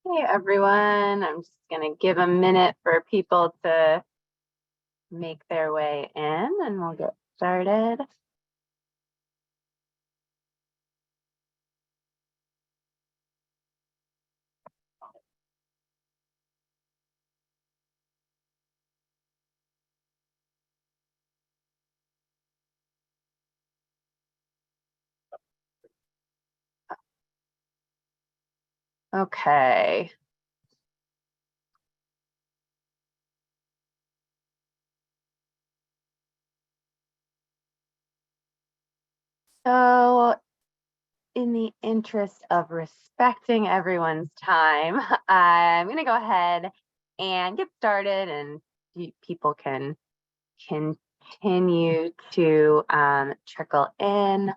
Hey everyone, I'm just going to give a minute for people to make their way in and we'll get started. Okay. So, in the interest of respecting everyone's time, I'm going to go ahead and get started and people can continue to trickle in.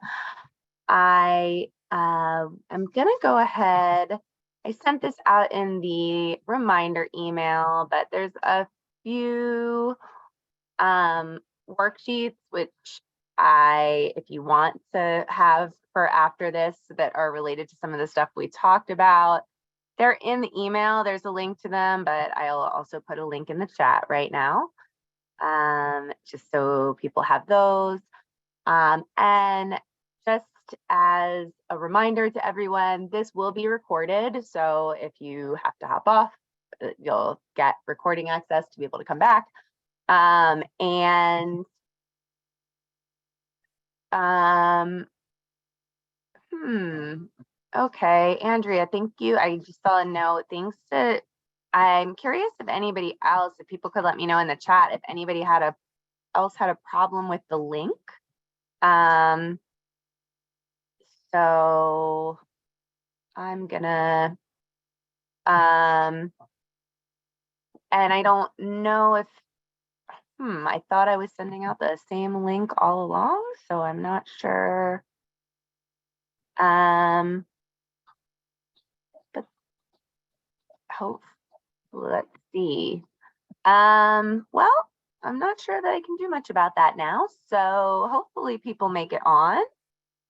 I'm going to go ahead. I sent this out in the reminder email, but there's a few worksheets which if you want to have for after this that are related to some of the stuff we talked about, they're in the email. There's a link to them, but I'll also put a link in the chat right now, just so people have those. And just as a reminder to everyone, this will be recorded. So if you have to hop off, you'll get recording access to be able to come back. Okay, Andrea, thank you. I just saw a note. I'm curious if anybody else, if people could let me know in the chat if anybody else had a problem with the link. So I'm gonna, and I don't know if, I thought I was sending out the same link all along, so I'm not sure. But let's see. Well, I'm not sure that I can do much about that now, so hopefully people make it on.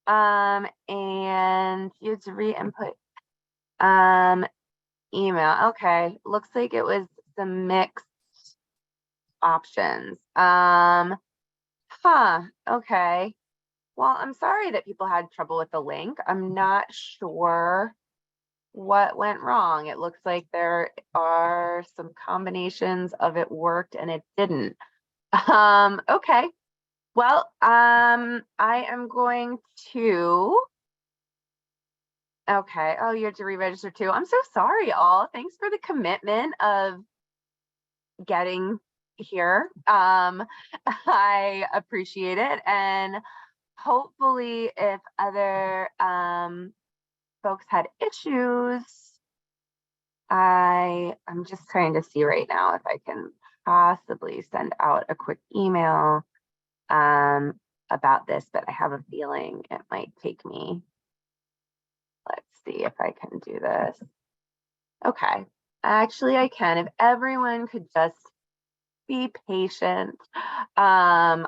And you have to re-input email. Okay, looks like it was some mixed options. Okay. Well, I'm sorry that people had trouble with the link. I'm not sure what went wrong. It looks like there are some combinations of it worked and it didn't. Okay. Well, I am going to, okay. Oh, you have to re-register too. I'm so sorry, all. Thanks for the commitment of getting here. I appreciate it. And hopefully if other folks had issues, I'm just trying to see right now if I can possibly send out a quick email about this, but I have a feeling it might take me. Let's see if I can do this. Okay, actually I can. If everyone could just be patient, I'm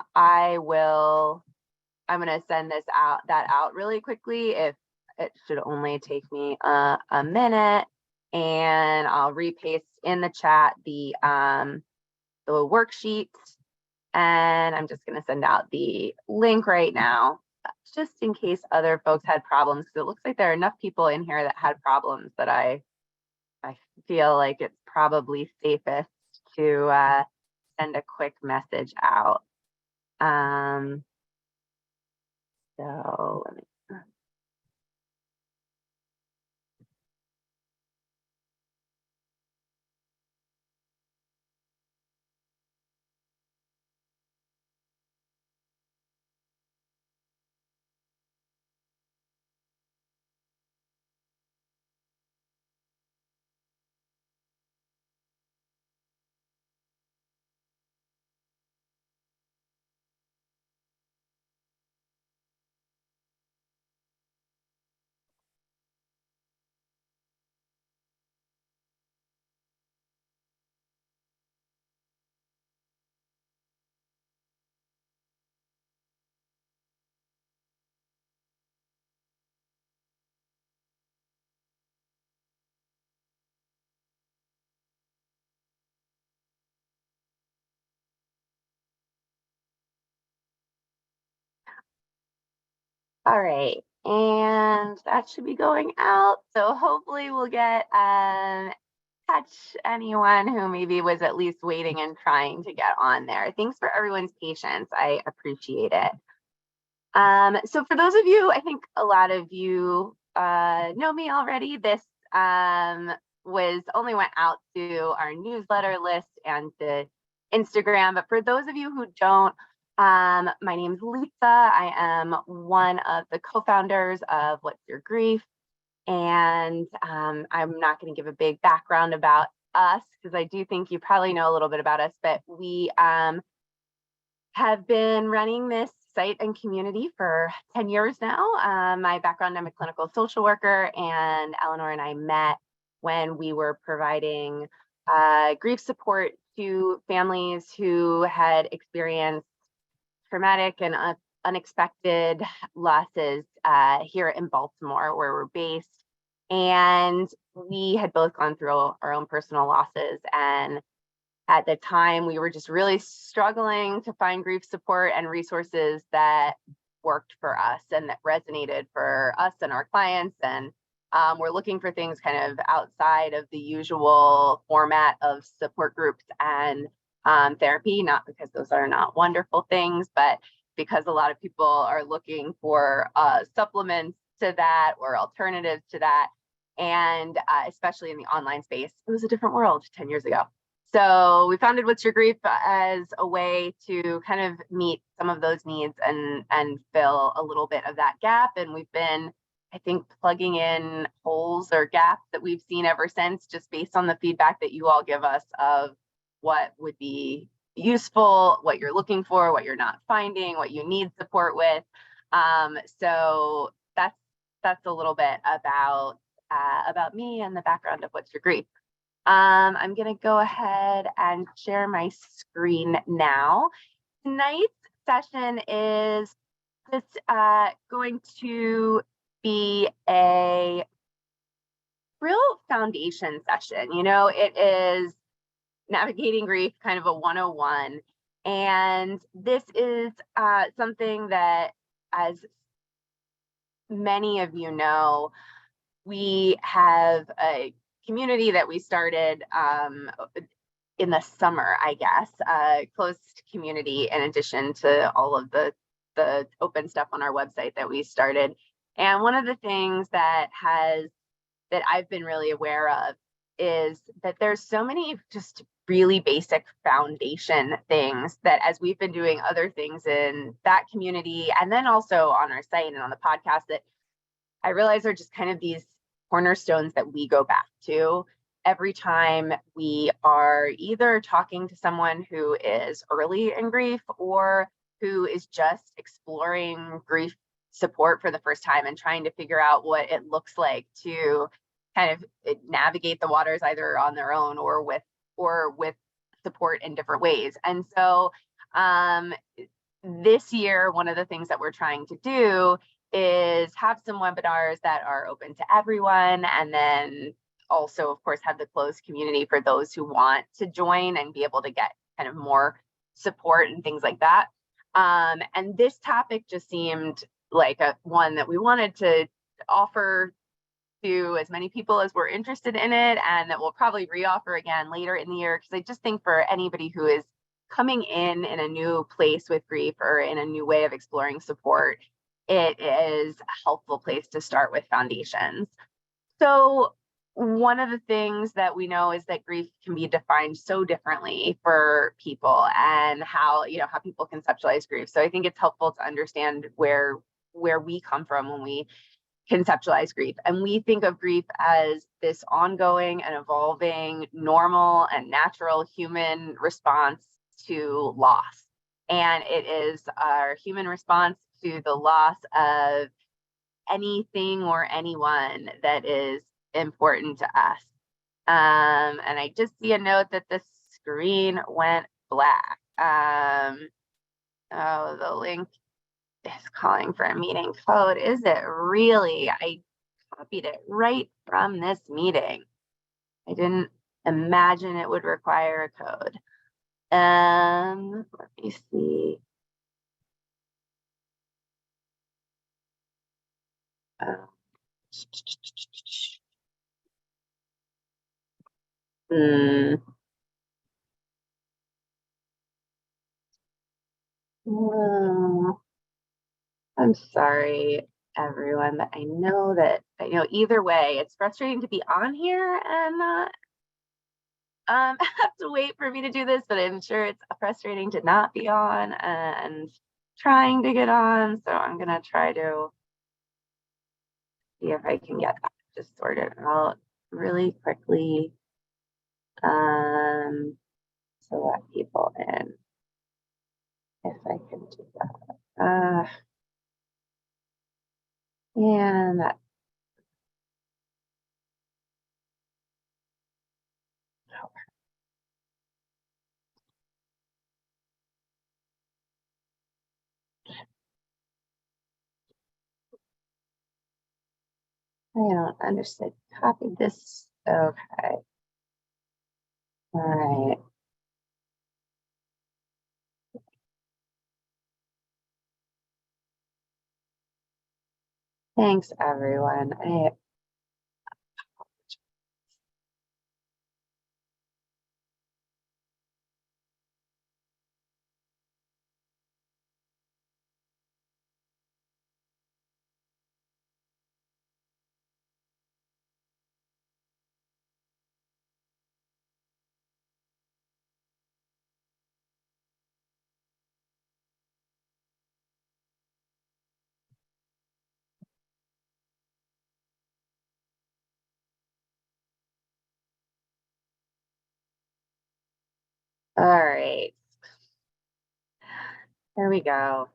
gonna send that out really quickly. If it should only take me a minute, and I'll repaste in the chat the worksheet, and I'm just gonna send out the link right now, just in case other folks had problems, because it looks like there are enough people in here that had problems that I feel like it's probably safest to send a quick message out. So let me. All right, and that should be going out. So hopefully we'll get catch anyone who maybe was at least waiting and trying to get on there. Thanks for everyone's patience. I appreciate it. So for those of you, I think a lot of you know me already. This was only went out to our newsletter list and the Instagram. But for those of you who don't, my name's Lisa. I am one of the co-founders of What's Your Grief. And I'm not going to give a big background about us because I do think you probably know a little bit about us, but we have been running this site and community for 10 years now. My background, I'm a clinical social worker, and Eleanor and I met when we were providing grief support to families who had experienced traumatic and unexpected losses here in Baltimore, where we're based. And we had both gone through our own personal losses, and at the time, we were just really struggling to find grief support and resources that worked for us and that resonated for us and our clients. And we're looking for things kind of outside of the usual format of support groups and therapy, not because those are not wonderful things, but because a lot of people are looking for supplements to that or alternatives to that. And especially in the online space, it was a different world 10 years ago. So we founded What's Your Grief as a way to kind of meet some of those needs and fill a little bit of that gap. And we've been, I think, plugging in holes or gaps that we've seen ever since, just based on the feedback that you all give us of what would be useful, what you're looking for, what you're not finding, what you need support with. So that's a little bit about me and the background of What's Your Grief. I'm going to go ahead and share my screen now. Tonight's session is just going to be a real foundation session. You know, it is navigating grief, kind of a 101. And this is something that, as many of you know, we have a community that we started in the summer, I guess, closed community in addition to all of the open stuff on our website that we started. And one of the things that I've been really aware of is that there's so many just really basic foundation things that, as we've been doing other things in that community and then also on our site and on the podcast, that I realize are just kind of these cornerstones that we go back to every time we are either talking to someone who is early in grief or who is just exploring grief support for the first time and trying to figure out what it looks like to kind of navigate the waters either on their own or with support in different ways. And so this year, one of the things that we're trying to do is have some webinars that are open to everyone, and then also, of course, have the closed community for those who want to join and be able to get kind of more support and things like that. And this topic just seemed like one that we wanted to offer to as many people as were interested in it, and that we'll probably reoffer again later in the year, because I just think for anybody who is coming in a new place with grief or in a new way of exploring support, it is a helpful place to start with foundations. So one of the things that we know is that grief can be defined so differently for people, and how people conceptualize grief. So I think it's helpful to understand where we come from when we conceptualize grief. And we think of grief as this ongoing and evolving, normal and natural human response to loss. And it is our human response to the loss of anything or anyone that is important to us. And I just see a note that the screen went black. Oh, the link is calling for a meeting code. Is it really? I copied it right from this meeting. I didn't imagine it would require a code. Let me see. Uh, hmm. Oh, I'm sorry, everyone, but I know that, either way, it's frustrating to be on here and not have to wait for me to do this, but I'm sure it's frustrating to not be on and trying to get on. So I'm gonna try to see if I can get that just sorted out really quickly. To let people in if I can do that. And that, I don't understand. Copy this. Okay. All right. Thanks, everyone. All right. There we go.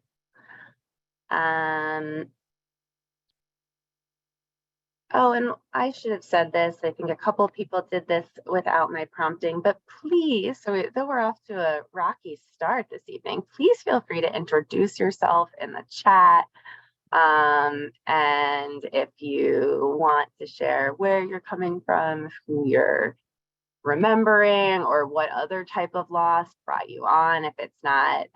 Oh, and I should have said this. I think a couple people did this without my prompting, but please, though we're off to a rocky start this evening, please feel free to introduce yourself in the chat. And if you want to share where you're coming from, who you're remembering, or what other type of loss brought you on, if it's not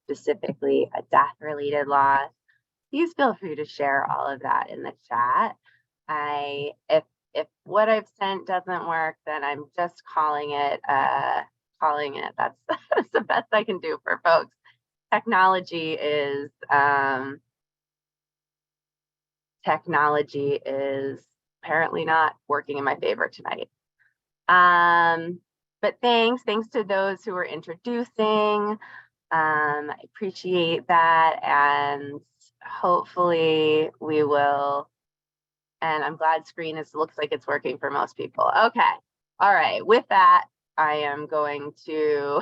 specifically a death-related loss, please feel free to share all of that in the chat. If what I've sent doesn't work, then I'm just calling it. That's that's the best I can do for folks. Technology is apparently not working in my favor tonight. But thanks to those who are introducing. I appreciate that, and hopefully we will. And I'm glad screen looks like it's working for most people. Okay. All right. With that, I am going to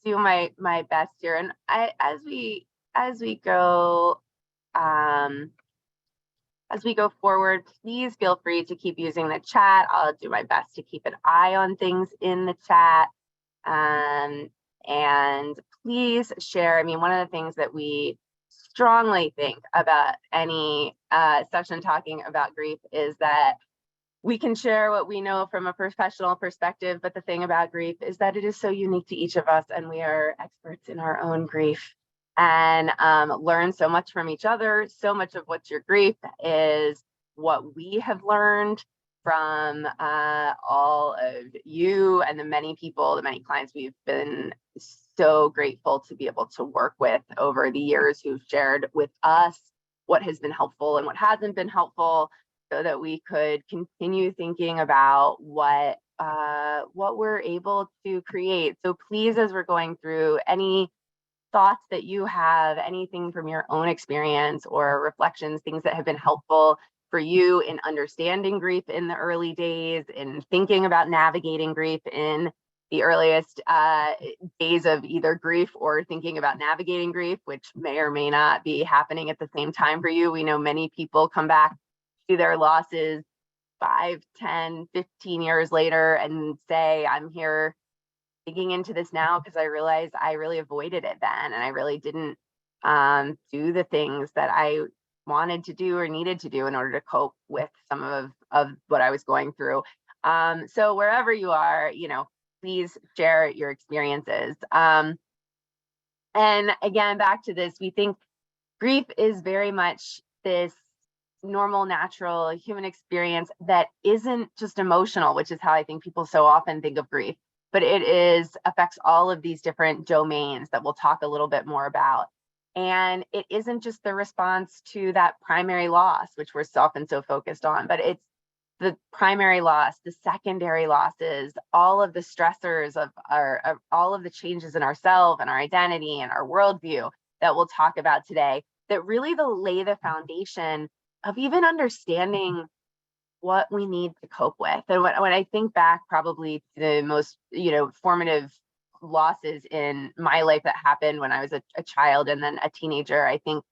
do my best here. And as we go forward, please feel free to keep using the chat. I'll do my best to keep an eye on things in the chat. And please share. I mean, one of the things that we strongly think about any session talking about grief is that we can share what we know from a professional perspective, but the thing about grief is that it is so unique to each of us, and we are experts in our own grief and learn so much from each other. So much of what's your grief is what we have learned from all of you and the many clients we've been so grateful to be able to work with over the years, who've shared with us what has been helpful and what hasn't been helpful, so that we could continue thinking about what we're able to create. So please, as we're going through, any thoughts that you have, anything from your own experience or reflections, things that have been helpful for you in understanding grief in the early days, in thinking about navigating grief in the earliest days of either grief or thinking about navigating grief, which may or may not be happening at the same time for you. We know many people come back to their losses 5, 10, 15 years later and say, I'm here digging into this now because I realized I really avoided it then, and I really didn't do the things that I wanted to do or needed to do in order to cope with some of what I was going through. So wherever you are, please share your experiences. And again, back to this, we think grief is very much this normal, natural human experience that isn't just emotional, which is how I think people so often think of grief, but it is affects all of these different domains that we'll talk a little bit more about. And it isn't just the response to that primary loss, which we're often so focused on, but it's the primary loss, the secondary losses, all of the stressors of all of the changes in ourselves and our identity and our worldview that we'll talk about today, that really lay the foundation of even understanding what we need to cope with. And when I think back, probably the most, formative losses in my life that happened when I was a child and then a teenager, I think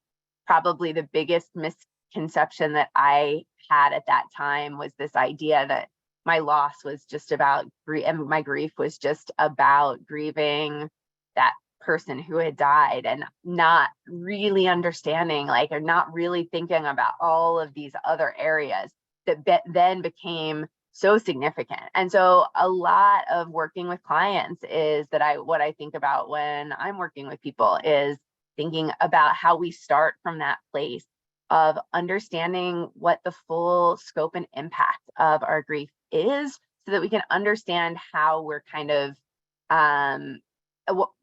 probably the biggest misconception that I had at that time was this idea that my loss was just about and my grief was just about grieving that person who had died, and not really understanding, like, or not really thinking about all of these other areas that then became so significant. And so a lot of working with clients is that what I think about when I'm working with people is thinking about how we start from that place of understanding what the full scope and impact of our grief is, so that we can understand how we're kind of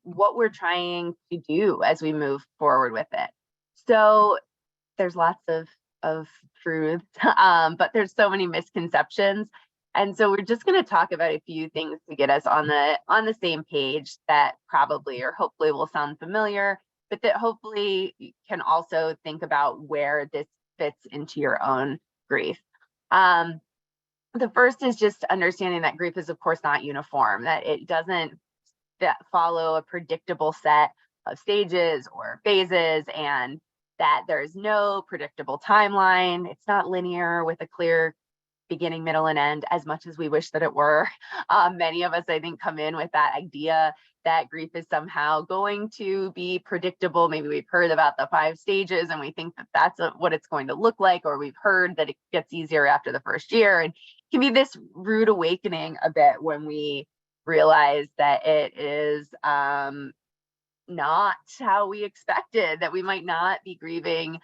what we're trying to do as we move forward with it. So there's lots of truth, but there's so many misconceptions. And so we're just going to talk about a few things to get us on the same page that probably or hopefully will sound familiar, but that hopefully you can also think about where this fits into your own grief. The first is just understanding that grief is, of course, not uniform, that it doesn't follow a predictable set of stages or phases, and that there's no predictable timeline. It's not linear with a clear beginning, middle, and end, as much as we wish that it were. Many of us, I think, come in with that idea that grief is somehow going to be predictable. Maybe we've heard about the 5 stages and we think that that's what it's going to look like, or we've heard that it gets easier after the first year. And it can be this rude awakening a bit when we realize that it is not how we expected, that we might not be grieving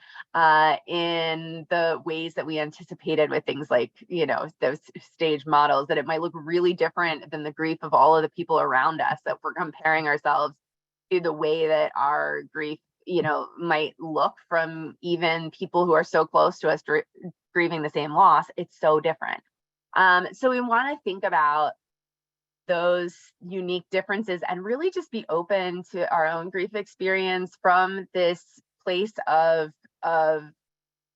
in the ways that we anticipated with things like, those stage models, that it might look really different than the grief of all of the people around us, that we're comparing ourselves to the way that our grief, might look from even people who are so close to us grieving the same loss. It's so different. So we want to think about those unique differences and really just be open to our own grief experience from this place of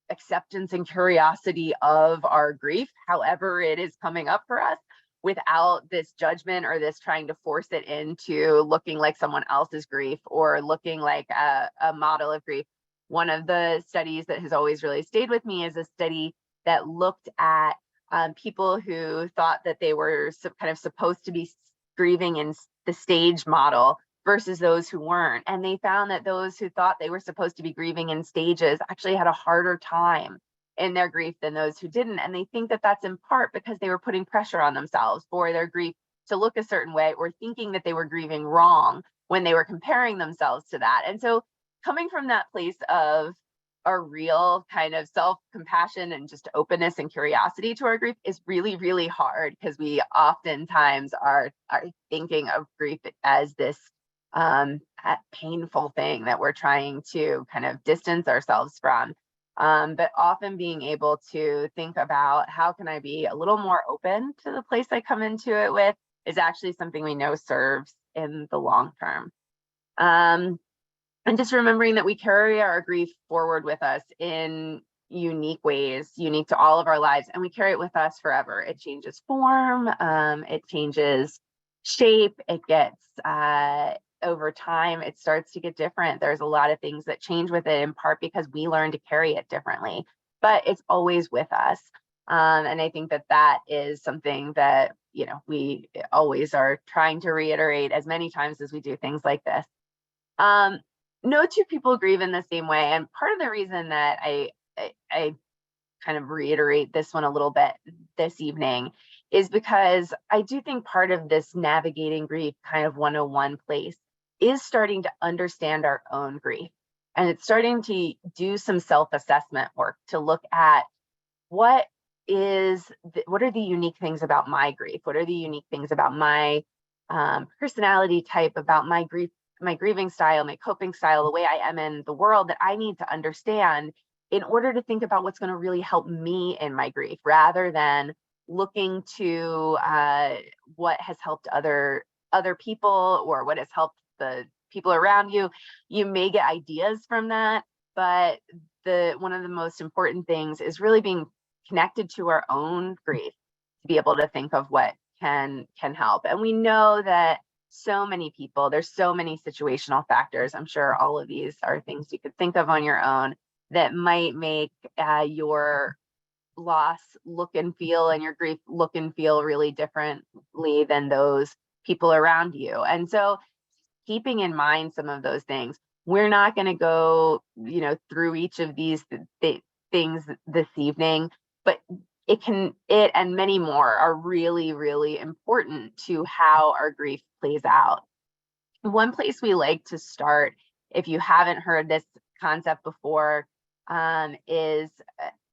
acceptance and curiosity of our grief, however it is coming up for us, without this judgment or this trying to force it into looking like someone else's grief or looking like a model of grief. One of the studies that has always really stayed with me is a study that looked at people who thought that they were kind of supposed to be grieving in the stage model versus those who weren't. And they found that those who thought they were supposed to be grieving in stages actually had a harder time in their grief than those who didn't. And they think that that's in part because they were putting pressure on themselves for their grief to look a certain way, or thinking that they were grieving wrong when they were comparing themselves to that. And so coming from that place of a real kind of self-compassion and just openness and curiosity to our grief is really, really hard, because we oftentimes are thinking of grief as this painful thing that we're trying to kind of distance ourselves from. But often being able to think about how can I be a little more open to the place I come into it with is actually something we know serves in the long term. And just remembering that we carry our grief forward with us in unique ways, unique to all of our lives, and we carry it with us forever. It changes form, it changes shape, it gets over time, it starts to get different. There's a lot of things that change with it, in part because we learn to carry it differently, but it's always with us. And I think that is something that, we always are trying to reiterate as many times as we do things like this. No two people grieve in the same way. And part of the reason that I kind of reiterate this one a little bit this evening is because I do think part of this navigating grief kind of 101 place is starting to understand our own grief. And it's starting to do some self-assessment work to look at what are the unique things about my grief? What are the unique things about my personality type, about my grieving style, my coping style, the way I am in the world that I need to understand in order to think about what's going to really help me in my grief, rather than looking to what has helped other people or what has helped the people around you. You may get ideas from that, but one of the most important things is really being connected to our own grief to be able to think of what can help. And we know that so many people, there's so many situational factors. I'm sure all of these are things you could think of on your own that might make your loss look and feel, and your grief look and feel really differently than those people around you. And so keeping in mind some of those things, we're not going to go, through each of these things this evening, but it and many more are really, really important to how our grief plays out. One place we like to start, if you haven't heard this concept before, is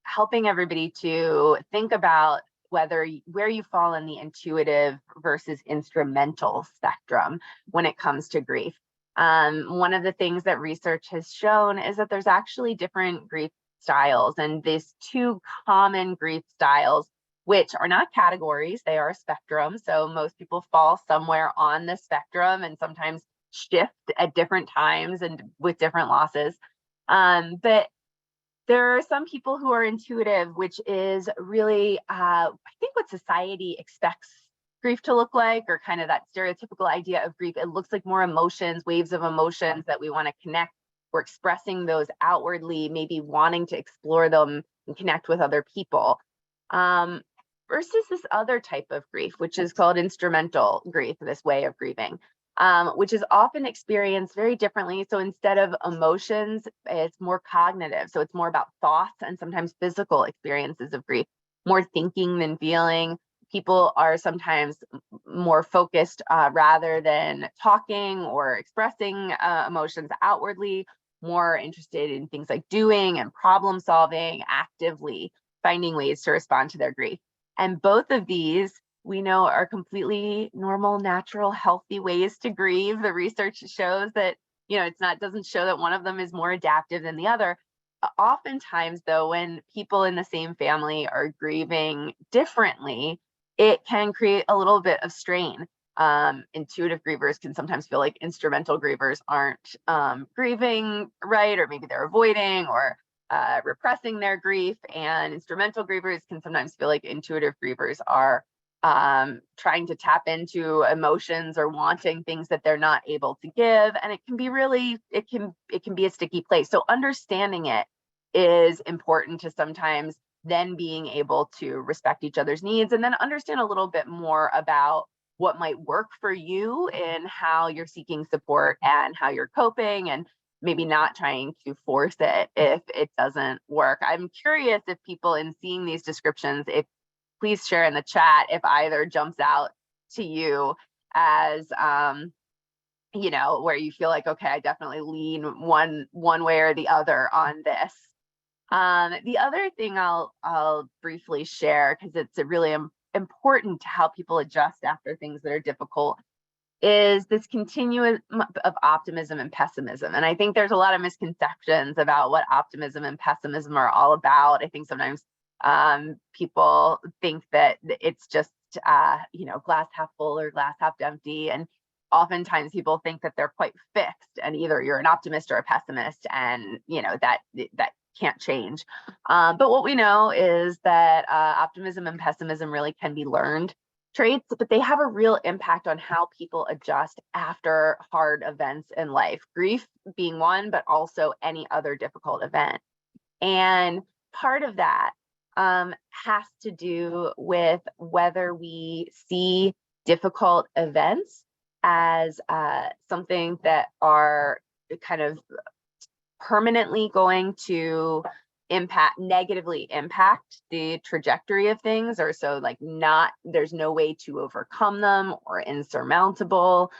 helping everybody to think about where you fall in the intuitive versus instrumental spectrum when it comes to grief. One of the things that research has shown is that there's actually different grief styles, and these two common grief styles, which are not categories, they are a spectrum. So most people fall somewhere on the spectrum and sometimes shift at different times and with different losses. But there are some people who are intuitive, which is really, I think, what society expects grief to look like, or kind of that stereotypical idea of grief. It looks like more emotions, waves of emotions that we want to connect. We're expressing those outwardly, maybe wanting to explore them and connect with other people. Versus this other type of grief, which is called instrumental grief, this way of grieving. Which is often experienced very differently. So instead of emotions, it's more cognitive. So it's more about thoughts and sometimes physical experiences of grief, more thinking than feeling. People are sometimes more focused rather than talking or expressing emotions outwardly, more interested in things like doing and problem solving, actively finding ways to respond to their grief. And both of these, we know, are completely normal, natural, healthy ways to grieve. The research shows that, doesn't show that one of them is more adaptive than the other. Oftentimes, though, when people in the same family are grieving differently, it can create a little bit of strain. Intuitive grievers can sometimes feel like instrumental grievers aren't grieving right, or maybe they're avoiding or repressing their grief. And instrumental grievers can sometimes feel like intuitive grievers are trying to tap into emotions or wanting things that they're not able to give. And it can be it can be a sticky place. So understanding it is important to sometimes then being able to respect each other's needs, and then understand a little bit more about what might work for you in how you're seeking support and how you're coping, and maybe not trying to force it if it doesn't work. I'm curious if people, in seeing these descriptions, please share in the chat if either jumps out to you as where you feel like, okay, I definitely lean one way or the other on this. The other thing I'll briefly share, because it's really important to how people adjust after things that are difficult, is this continuum of optimism and pessimism. And I think there's a lot of misconceptions about what optimism and pessimism are all about. I think sometimes people think that it's just glass half full or glass half empty, and oftentimes people think that they're quite fixed, and either you're an optimist or a pessimist, and that can't change. But what we know is that optimism and pessimism really can be learned traits, but they have a real impact on how people adjust after hard events in life, grief being one, but also any other difficult event. And part of that has to do with whether we see difficult events as something that are kind of permanently going to negatively impact the trajectory of things, or so there's no way to overcome them or insurmountable,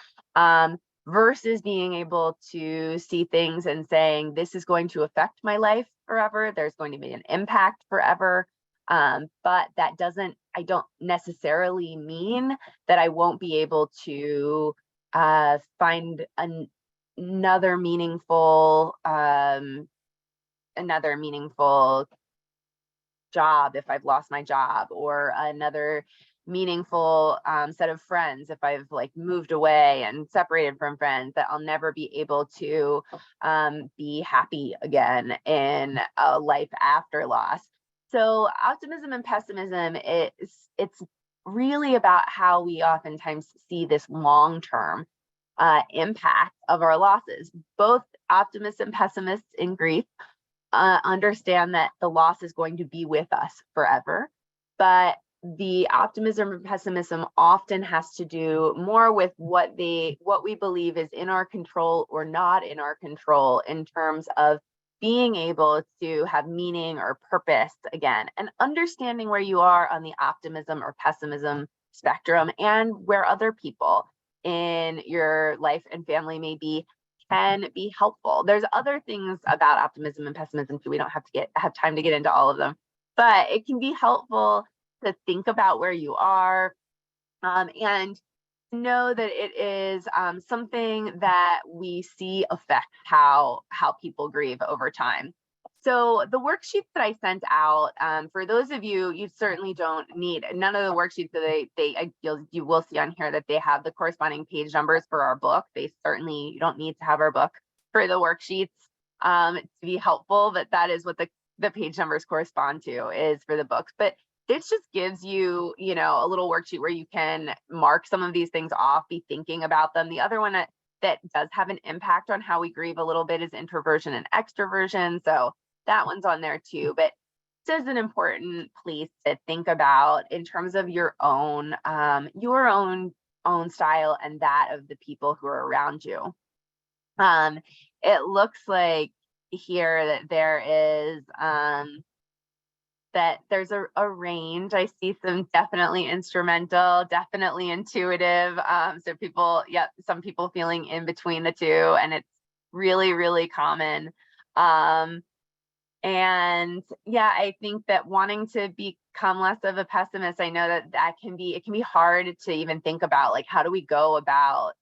versus being able to see things and saying, this is going to affect my life forever. There's going to be an impact forever. But that I don't necessarily mean that I won't be able to find another meaningful job if I've lost my job, or another meaningful set of friends if I've like moved away and separated from friends, that I'll never be able to be happy again in a life after loss. So optimism and pessimism, it's really about how we oftentimes see this long-term impact of our losses. Both optimists and pessimists in grief understand that the loss is going to be with us forever, but the optimism and pessimism often has to do more with what we believe is in our control or not in our control, in terms of being able to have meaning or purpose again, and understanding where you are on the optimism or pessimism spectrum, and where other people in your life and family may be, can be helpful. There's other things about optimism and pessimism too. We don't have time to get into all of them, but it can be helpful to think about where you are, and know that it is something that we see affect how people grieve over time. So the worksheets that I sent out, for those of you, you certainly don't need none of the worksheets that you will see on here that they have the corresponding page numbers for our book. You don't need to have our book for the worksheets to be helpful, but that is what the page numbers correspond to, is for the books. But this just gives you, a little worksheet where you can mark some of these things off, be thinking about them. The other one that does have an impact on how we grieve a little bit is introversion and extroversion. So that one's on there too. But this is an important place to think about in terms of your own style and that of the people who are around you. It looks like here that there's a range. I see some definitely instrumental, definitely intuitive. So some people feeling in between the two, and it's really, really common. And yeah, I think that wanting to become less of a pessimist, I know that it can be hard to even think about, like, how do we go about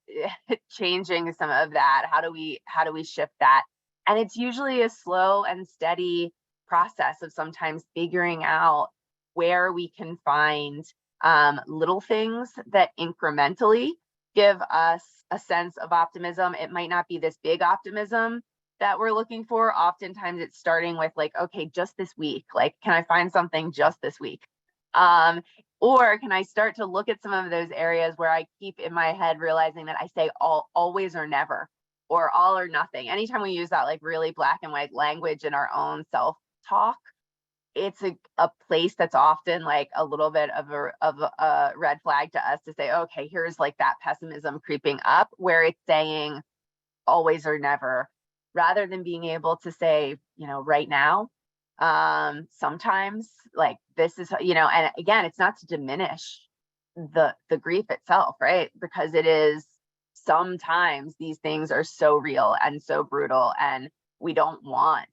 changing some of that? How do we shift that? And it's usually a slow and steady process of sometimes figuring out where we can find little things that incrementally give us a sense of optimism. It might not be this big optimism that we're looking for. Oftentimes it's starting with, like, okay, just this week, like, can I find something just this week? Or can I start to look at some of those areas where I keep in my head realizing that I say always or never, or all or nothing. Anytime we use that like really black and white language in our own self-talk, it's a place that's often like a little bit of a red flag to us, to say, okay, here's like that pessimism creeping up, where it's saying always or never, rather than being able to say, right now, sometimes, like, this is, and again, it's not to diminish the grief itself, right? Because it is, sometimes these things are so real and so brutal, and we don't want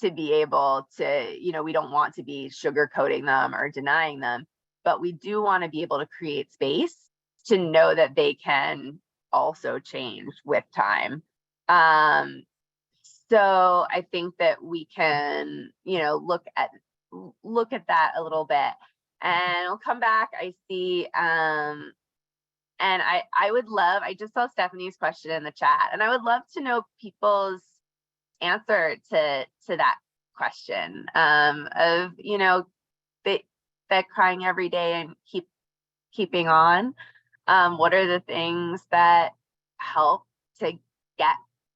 to be able to, we don't want to be sugarcoating them or denying them, but we do want to be able to create space to know that they can also change with time. So I think that we can, look at that a little bit, and we'll come back. I see, and I just saw Stephanie's question in the chat, and I would love to know people's answer to that question, of, that crying every day and keeping on. What are the things that help to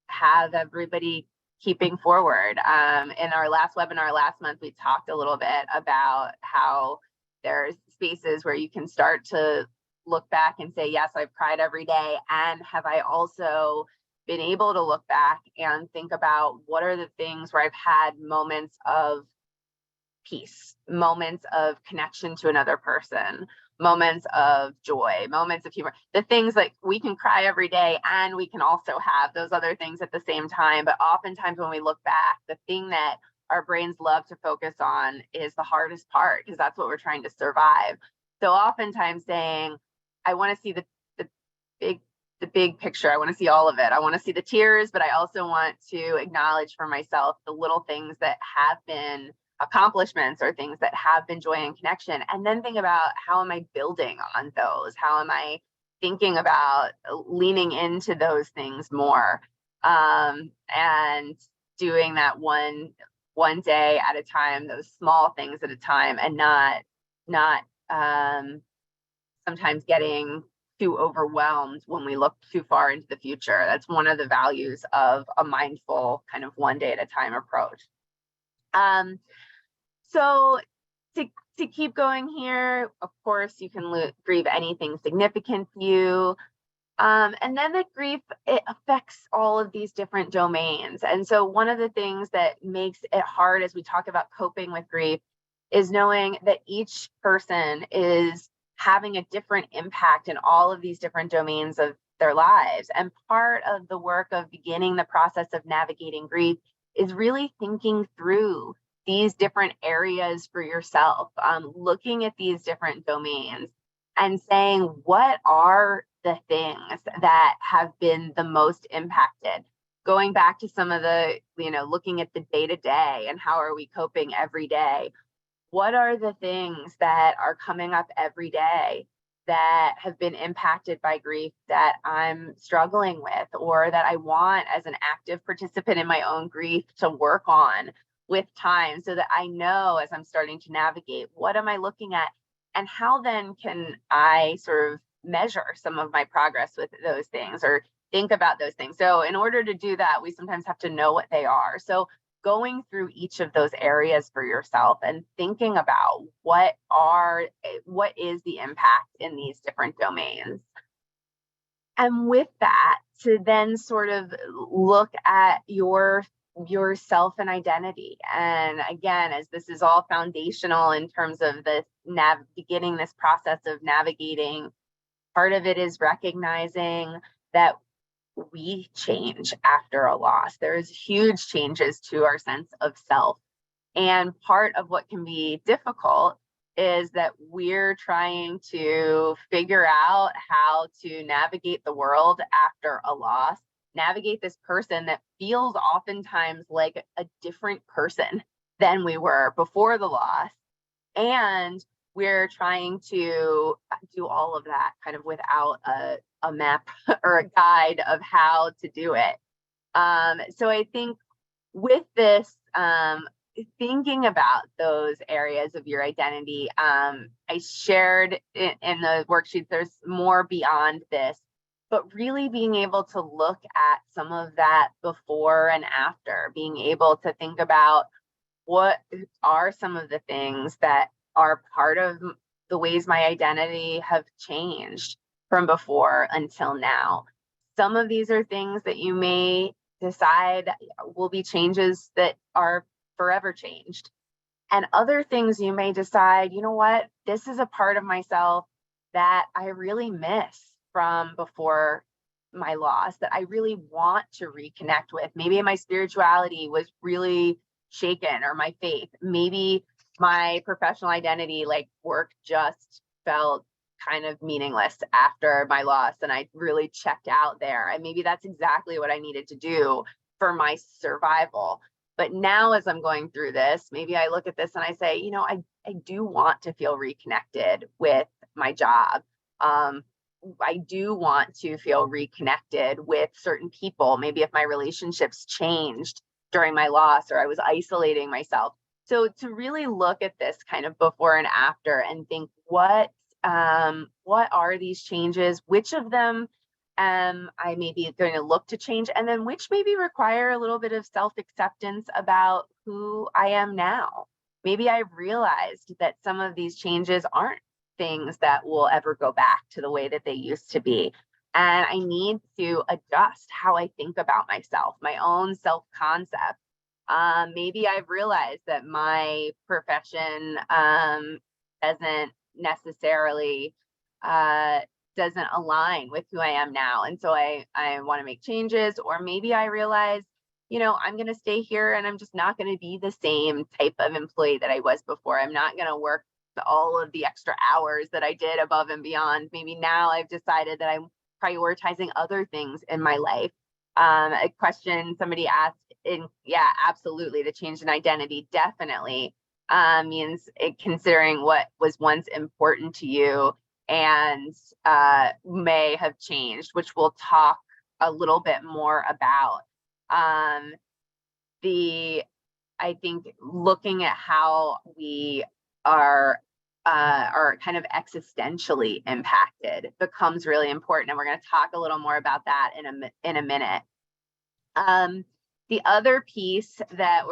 have everybody keeping forward? In our last webinar last month, we talked a little bit about how there's spaces where you can start to look back and say, yes, I've cried every day. And have I also been able to look back and think about what are the things where I've had moments of peace, moments of connection to another person, moments of joy, moments of humor, the things like we can cry every day and we can also have those other things at the same time. But oftentimes when we look back, the thing that our brains love to focus on is the hardest part because that's what we're trying to survive. So oftentimes saying, I want to see the big the big picture. I want to see all of it. I want to see the tears, but I also want to acknowledge for myself the little things that have been accomplishments or things that have been joy and connection. And then think about how am I building on those? How am I thinking about leaning into those things more? And doing that one day at a time, those small things at a time, and not sometimes getting too overwhelmed when we look too far into the future. That's one of the values of a mindful kind of one day at a time approach. So to keep going here, of course, you can grieve anything significant to you. And then the grief, it affects all of these different domains. And so one of the things that makes it hard as we talk about coping with grief is knowing that each person is having a different impact in all of these different domains of their lives. And part of the work of beginning the process of navigating grief is really thinking through these different areas for yourself, looking at these different domains and saying, what are the things that have been the most impacted? Going back to some of the, looking at the day to day and how are we coping every day? What are the things that are coming up every day that have been impacted by grief that I'm struggling with, or that I want as an active participant in my own grief to work on with time so that I know as I'm starting to navigate, what am I looking at? And how then can I sort of measure some of my progress with those things or think about those things? So in order to do that, we sometimes have to know what they are. So going through each of those areas for yourself and thinking about what is the impact in these different domains. And with that, to then sort of look at your self and identity. And again, as this is all foundational in terms of this beginning this process of navigating, part of it is recognizing that we change after a loss. There's huge changes to our sense of self. And part of what can be difficult is that we're trying to figure out how to navigate the world after a loss, navigate this person that feels oftentimes like a different person than we were before the loss. And we're trying to do all of that kind of without a map or a guide of how to do it. So I think with this, thinking about those areas of your identity, I shared in the worksheets, there's more beyond this, but really being able to look at some of that before and after, being able to think about what are some of the things that are part of the ways my identity have changed from before until now. Some of these are things that you may decide will be changes that are forever changed. And other things you may decide, you know what, this is a part of myself that I really miss from before my loss, that I really want to reconnect with. Maybe my spirituality was really shaken, or my faith. Maybe my professional identity, like work, just felt kind of meaningless after my loss and I really checked out there. And maybe that's exactly what I needed to do for my survival. But now as I'm going through this, maybe I look at this and I say, I do want to feel reconnected with my job. I do want to feel reconnected with certain people. Maybe if my relationships changed during my loss or I was isolating myself. So to really look at this kind of before and after and think, what are these changes? Which of them I may be going to look to change, and then which maybe require a little bit of self-acceptance about who I am now. Maybe I've realized that some of these changes aren't things that will ever go back to the way that they used to be. And I need to adjust how I think about myself, my own self-concept. Maybe I've realized that my profession doesn't necessarily doesn't align with who I am now. And so I want to make changes, or maybe I realize, I'm going to stay here and I'm just not going to be the same type of employee that I was before. I'm not going to work all of the extra hours that I did above and beyond. Maybe now I've decided that I'm prioritizing other things in my life. A question somebody asked, yeah, absolutely. The change in identity definitely means considering what was once important to you and may have changed, which we'll talk a little bit more about. I think looking at how we are kind of existentially impacted becomes really important, and we're going to talk a little more about that in a minute. The other piece that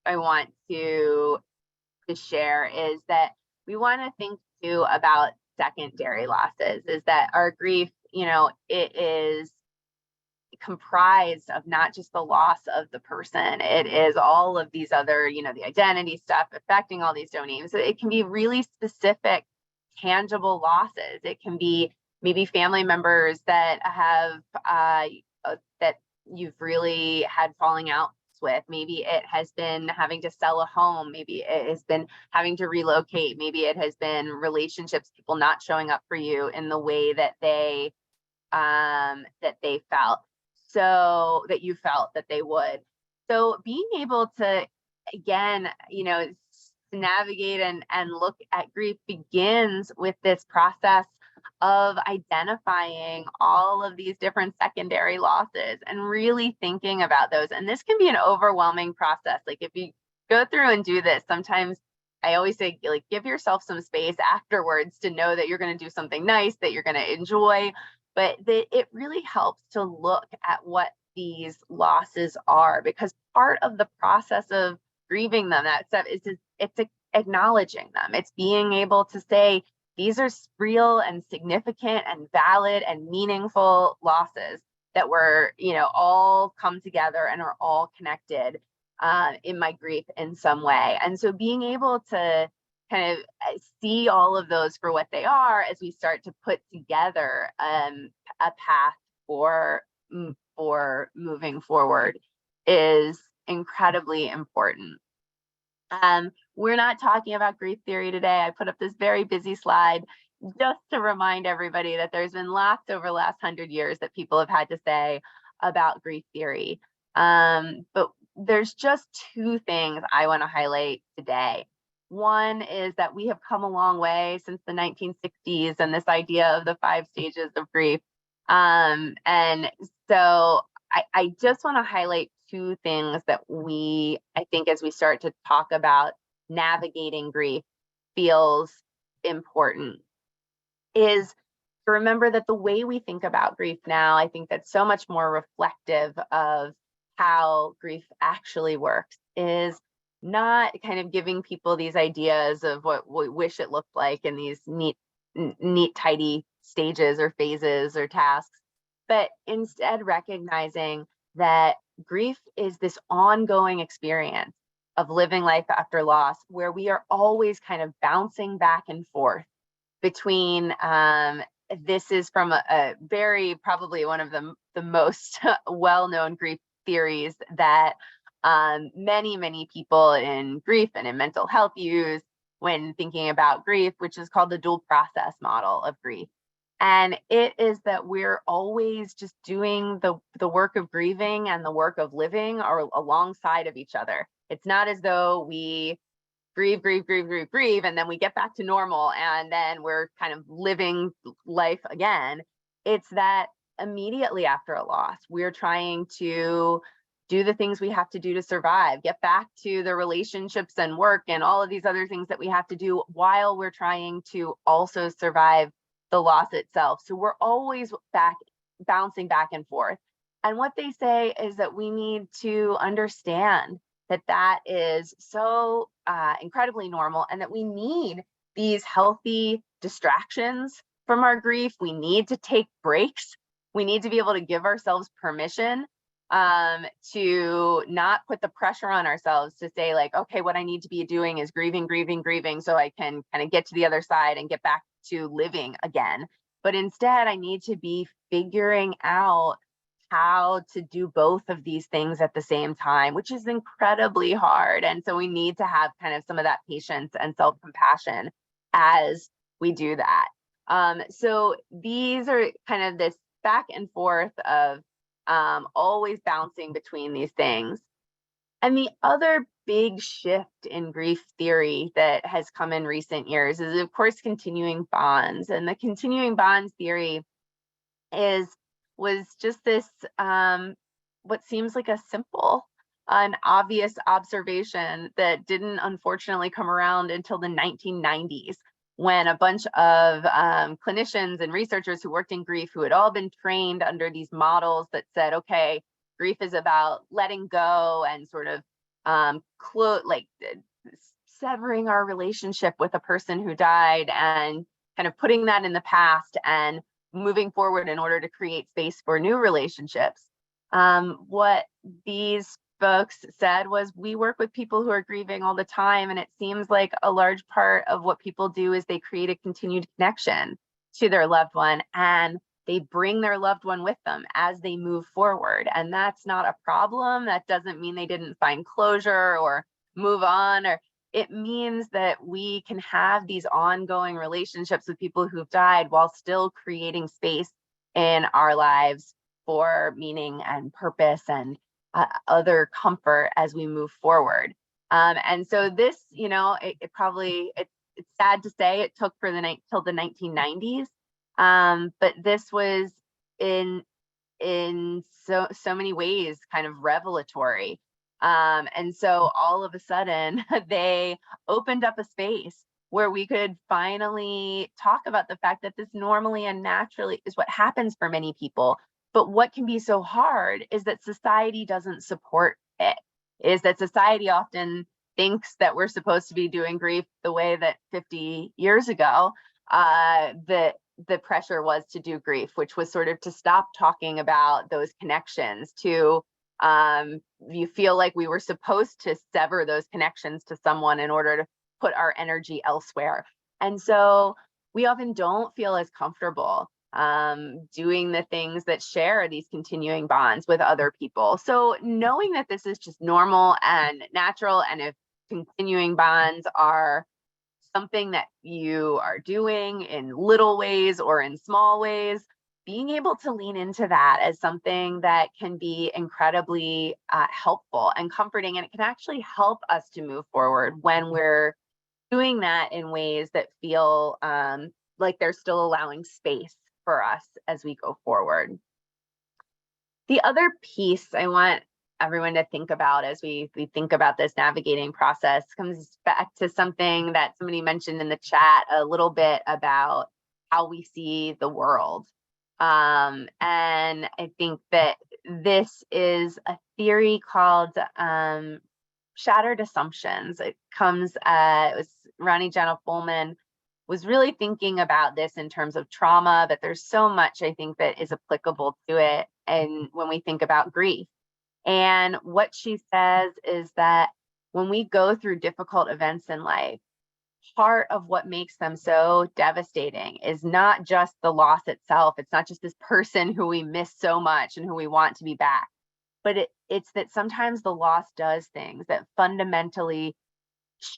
I want to share is that we want to think too about secondary losses. Is that our grief, it is comprised of not just the loss of the person, it is all of these other, the identity stuff affecting all these domains. So it can be really specific, tangible losses. It can be maybe family members that have that you've really had falling out with. Maybe it has been having to sell a home. Maybe it has been having to relocate. Maybe it has been relationships, people not showing up for you in the way that they felt, so that you felt that they would. So being able to, again, navigate and look at grief begins with this process of identifying all of these different secondary losses and really thinking about those. And this can be an overwhelming process. Like if you go through and do this, sometimes I always say, like, give yourself some space afterwards to know that you're going to do something nice, that you're going to enjoy, but it really helps to look at what these losses are, because part of the process of grieving them, that stuff, it's acknowledging them. It's being able to say, these are real and significant and valid and meaningful losses that were, all come together and are all connected in my grief in some way. And so being able to kind of see all of those for what they are as we start to put together a path for moving forward is incredibly important. We're not talking about grief theory today. I put up this very busy slide just to remind everybody that there's been lots over the last 100 years that people have had to say about grief theory. But there's just two things I want to highlight today. One is that we have come a long way since the 1960s and this idea of the 5 stages of grief. And so I just want to highlight two things that I think as we start to talk about navigating grief feels important, is to remember that the way we think about grief now, I think that's so much more reflective of how grief actually works, is not kind of giving people these ideas of what we wish it looked like in these neat, tidy stages or phases or tasks, but instead recognizing that grief is this ongoing experience of living life after loss, where we are always kind of bouncing back and forth between this is from a very, probably one of the most well-known grief theories that many people in grief and in mental health use when thinking about grief, which is called the dual process model of grief. And it is that we're always just doing the work of grieving and the work of living are alongside of each other. It's not as though we grieve, and then we get back to normal and then we're kind of living life again. It's that immediately after a loss, we're trying to do the things we have to do to survive, get back to the relationships and work and all of these other things that we have to do while we're trying to also survive the loss itself. So we're always bouncing back and forth. And what they say is that we need to understand that is so incredibly normal, and that we need these healthy distractions from our grief. We need to take breaks. We need to be able to give ourselves permission to not put the pressure on ourselves to say like, okay, what I need to be doing is grieving, grieving, grieving, so I can kind of get to the other side and get back to living again. But instead, I need to be figuring out how to do both of these things at the same time, which is incredibly hard. And so we need to have kind of some of that patience and self-compassion as we do that. So these are kind of this back and forth of always bouncing between these things. And the other big shift in grief theory that has come in recent years is, of course, continuing bonds. And the continuing bonds theory was just this what seems like a simple, an obvious observation that didn't unfortunately come around until the 1990s, when a bunch of clinicians and researchers who worked in grief, who had all been trained under these models that said, okay, grief is about letting go and sort of severing our relationship with a person who died and kind of putting that in the past and moving forward in order to create space for new relationships. What these folks said was, we work with people who are grieving all the time, and it seems like a large part of what people do is they create a continued connection to their loved one, and they bring their loved one with them as they move forward. And that's not a problem. That doesn't mean they didn't find closure or move on, or it means that we can have these ongoing relationships with people who've died while still creating space in our lives for meaning and purpose and other comfort as we move forward. And so this, it's sad to say it took till the 1990s, but this was in so many ways kind of revelatory. And so all of a sudden they opened up a space where we could finally talk about the fact that this normally and naturally is what happens for many people. But what can be so hard is that society doesn't support it, is that society often thinks that we're supposed to be doing grief the way that 50 years ago, the pressure was to do grief, which was sort of to stop talking about those connections, to you feel like we were supposed to sever those connections to someone in order to put our energy elsewhere. And so we often don't feel as comfortable doing the things that share these continuing bonds with other people. So knowing that this is just normal and natural, and if continuing bonds are something that you are doing in little ways or in small ways, being able to lean into that as something that can be incredibly helpful and comforting, and it can actually help us to move forward when we're doing that in ways that feel like they're still allowing space for us as we go forward. The other piece I want everyone to think about as we think about this navigating process comes back to something that somebody mentioned in the chat a little bit about how we see the world. And I think that this is a theory called shattered assumptions. It was Ronnie Jana-Fulman was really thinking about this in terms of trauma, but there's so much I think that is applicable to it. And when we think about grief, and what she says is that when we go through difficult events in life, part of what makes them so devastating is not just the loss itself. It's not just this person who we miss so much and who we want to be back, but it's that sometimes the loss does things that fundamentally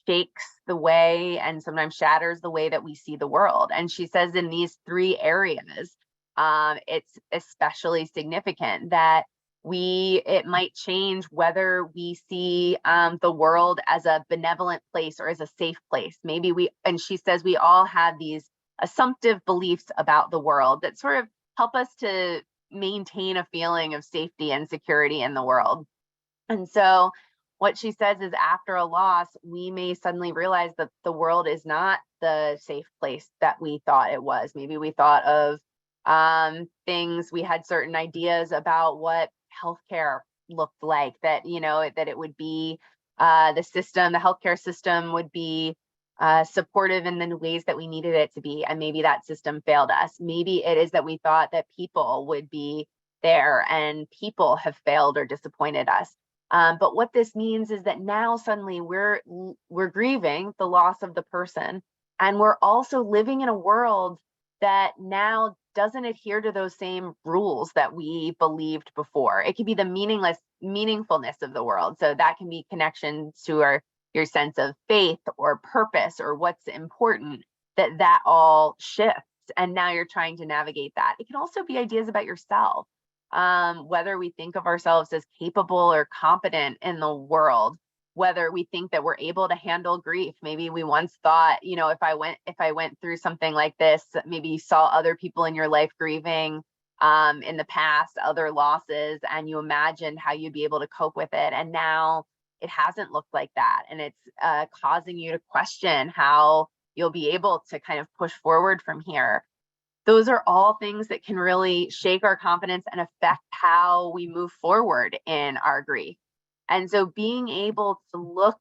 shakes the way and sometimes shatters the way that we see the world. And she says in these three areas, it's especially significant that it might change whether we see the world as a benevolent place or as a safe place. And she says we all have these assumptive beliefs about the world that sort of help us to maintain a feeling of safety and security in the world. And so what she says is, after a loss, we may suddenly realize that the world is not the safe place that we thought it was. Maybe we thought of things, we had certain ideas about what healthcare looked like, that it would be the healthcare system would be supportive in the ways that we needed it to be, and maybe that system failed us. Maybe it is that we thought that people would be there and people have failed or disappointed us. But what this means is that now suddenly we're grieving the loss of the person, and we're also living in a world that now doesn't adhere to those same rules that we believed before. It can be the meaningfulness of the world. So that can be connections to your sense of faith or purpose or what's important, that all shifts. And now you're trying to navigate that. It can also be ideas about yourself, whether we think of ourselves as capable or competent in the world, whether we think that we're able to handle grief. Maybe we once thought, if I went through something like this, maybe you saw other people in your life grieving in the past, other losses, and you imagined how you'd be able to cope with it. And now it hasn't looked like that. And it's causing you to question how you'll be able to kind of push forward from here. Those are all things that can really shake our confidence and affect how we move forward in our grief. And so being able to look,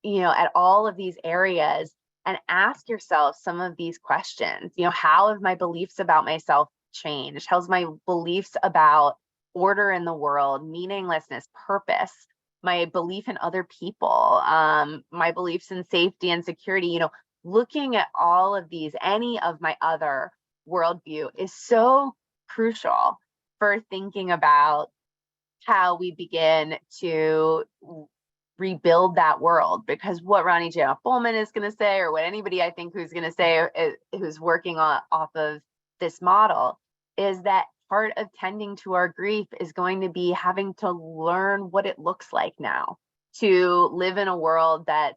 at all of these areas and ask yourself some of these questions, how have my beliefs about myself changed? How's my beliefs about order in the world, meaninglessness, purpose, my belief in other people, my beliefs in safety and security, looking at all of these, any of my other worldview is so crucial for thinking about how we begin to rebuild that world. Because what Ronnie J. Bowman is going to say, or what anybody I think who's going to say, who's working off of this model, is that part of tending to our grief is going to be having to learn what it looks like now to live in a world that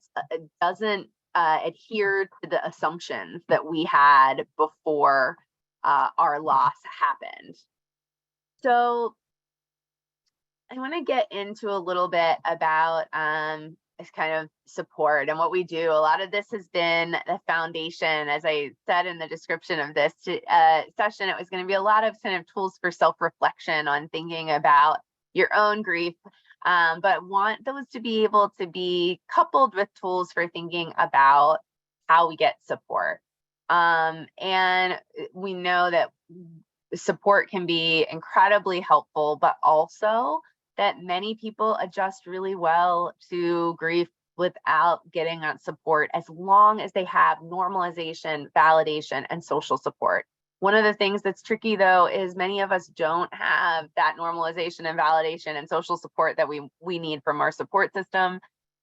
doesn't adhere to the assumptions that we had before our loss happened. So I want to get into a little bit about this kind of support and what we do. A lot of this has been the foundation, as I said in the description of this session. It was going to be a lot of kind of tools for self-reflection on thinking about your own grief, but want those to be able to be coupled with tools for thinking about how we get support. And we know that support can be incredibly helpful, but also that many people adjust really well to grief without getting that support, as long as they have normalization, validation, and social support. One of the things that's tricky, though, is many of us don't have that normalization and validation and social support that we need from our support system.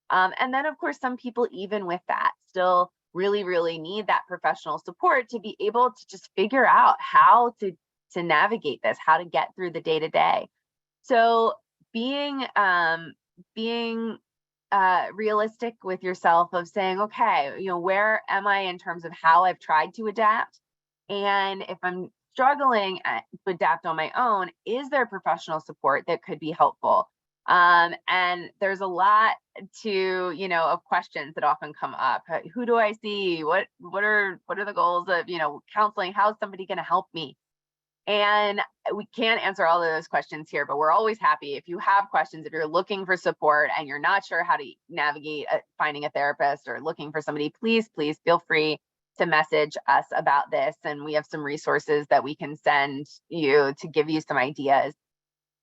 And then, of course, some people, even with that, still really, really need that professional support to be able to just figure out how to navigate this, how to get through the day-to-day. So being realistic with yourself of saying, okay, where am I in terms of how I've tried to adapt? And if I'm struggling to adapt on my own, is there professional support that could be helpful? And there's a lot to, of questions that often come up. Who do I see? What are the goals of, counseling? How's somebody going to help me? And we can't answer all of those questions here, but we're always happy if you have questions, if you're looking for support and you're not sure how to navigate finding a therapist or looking for somebody, please feel free to message us about this. And we have some resources that we can send you to give you some ideas.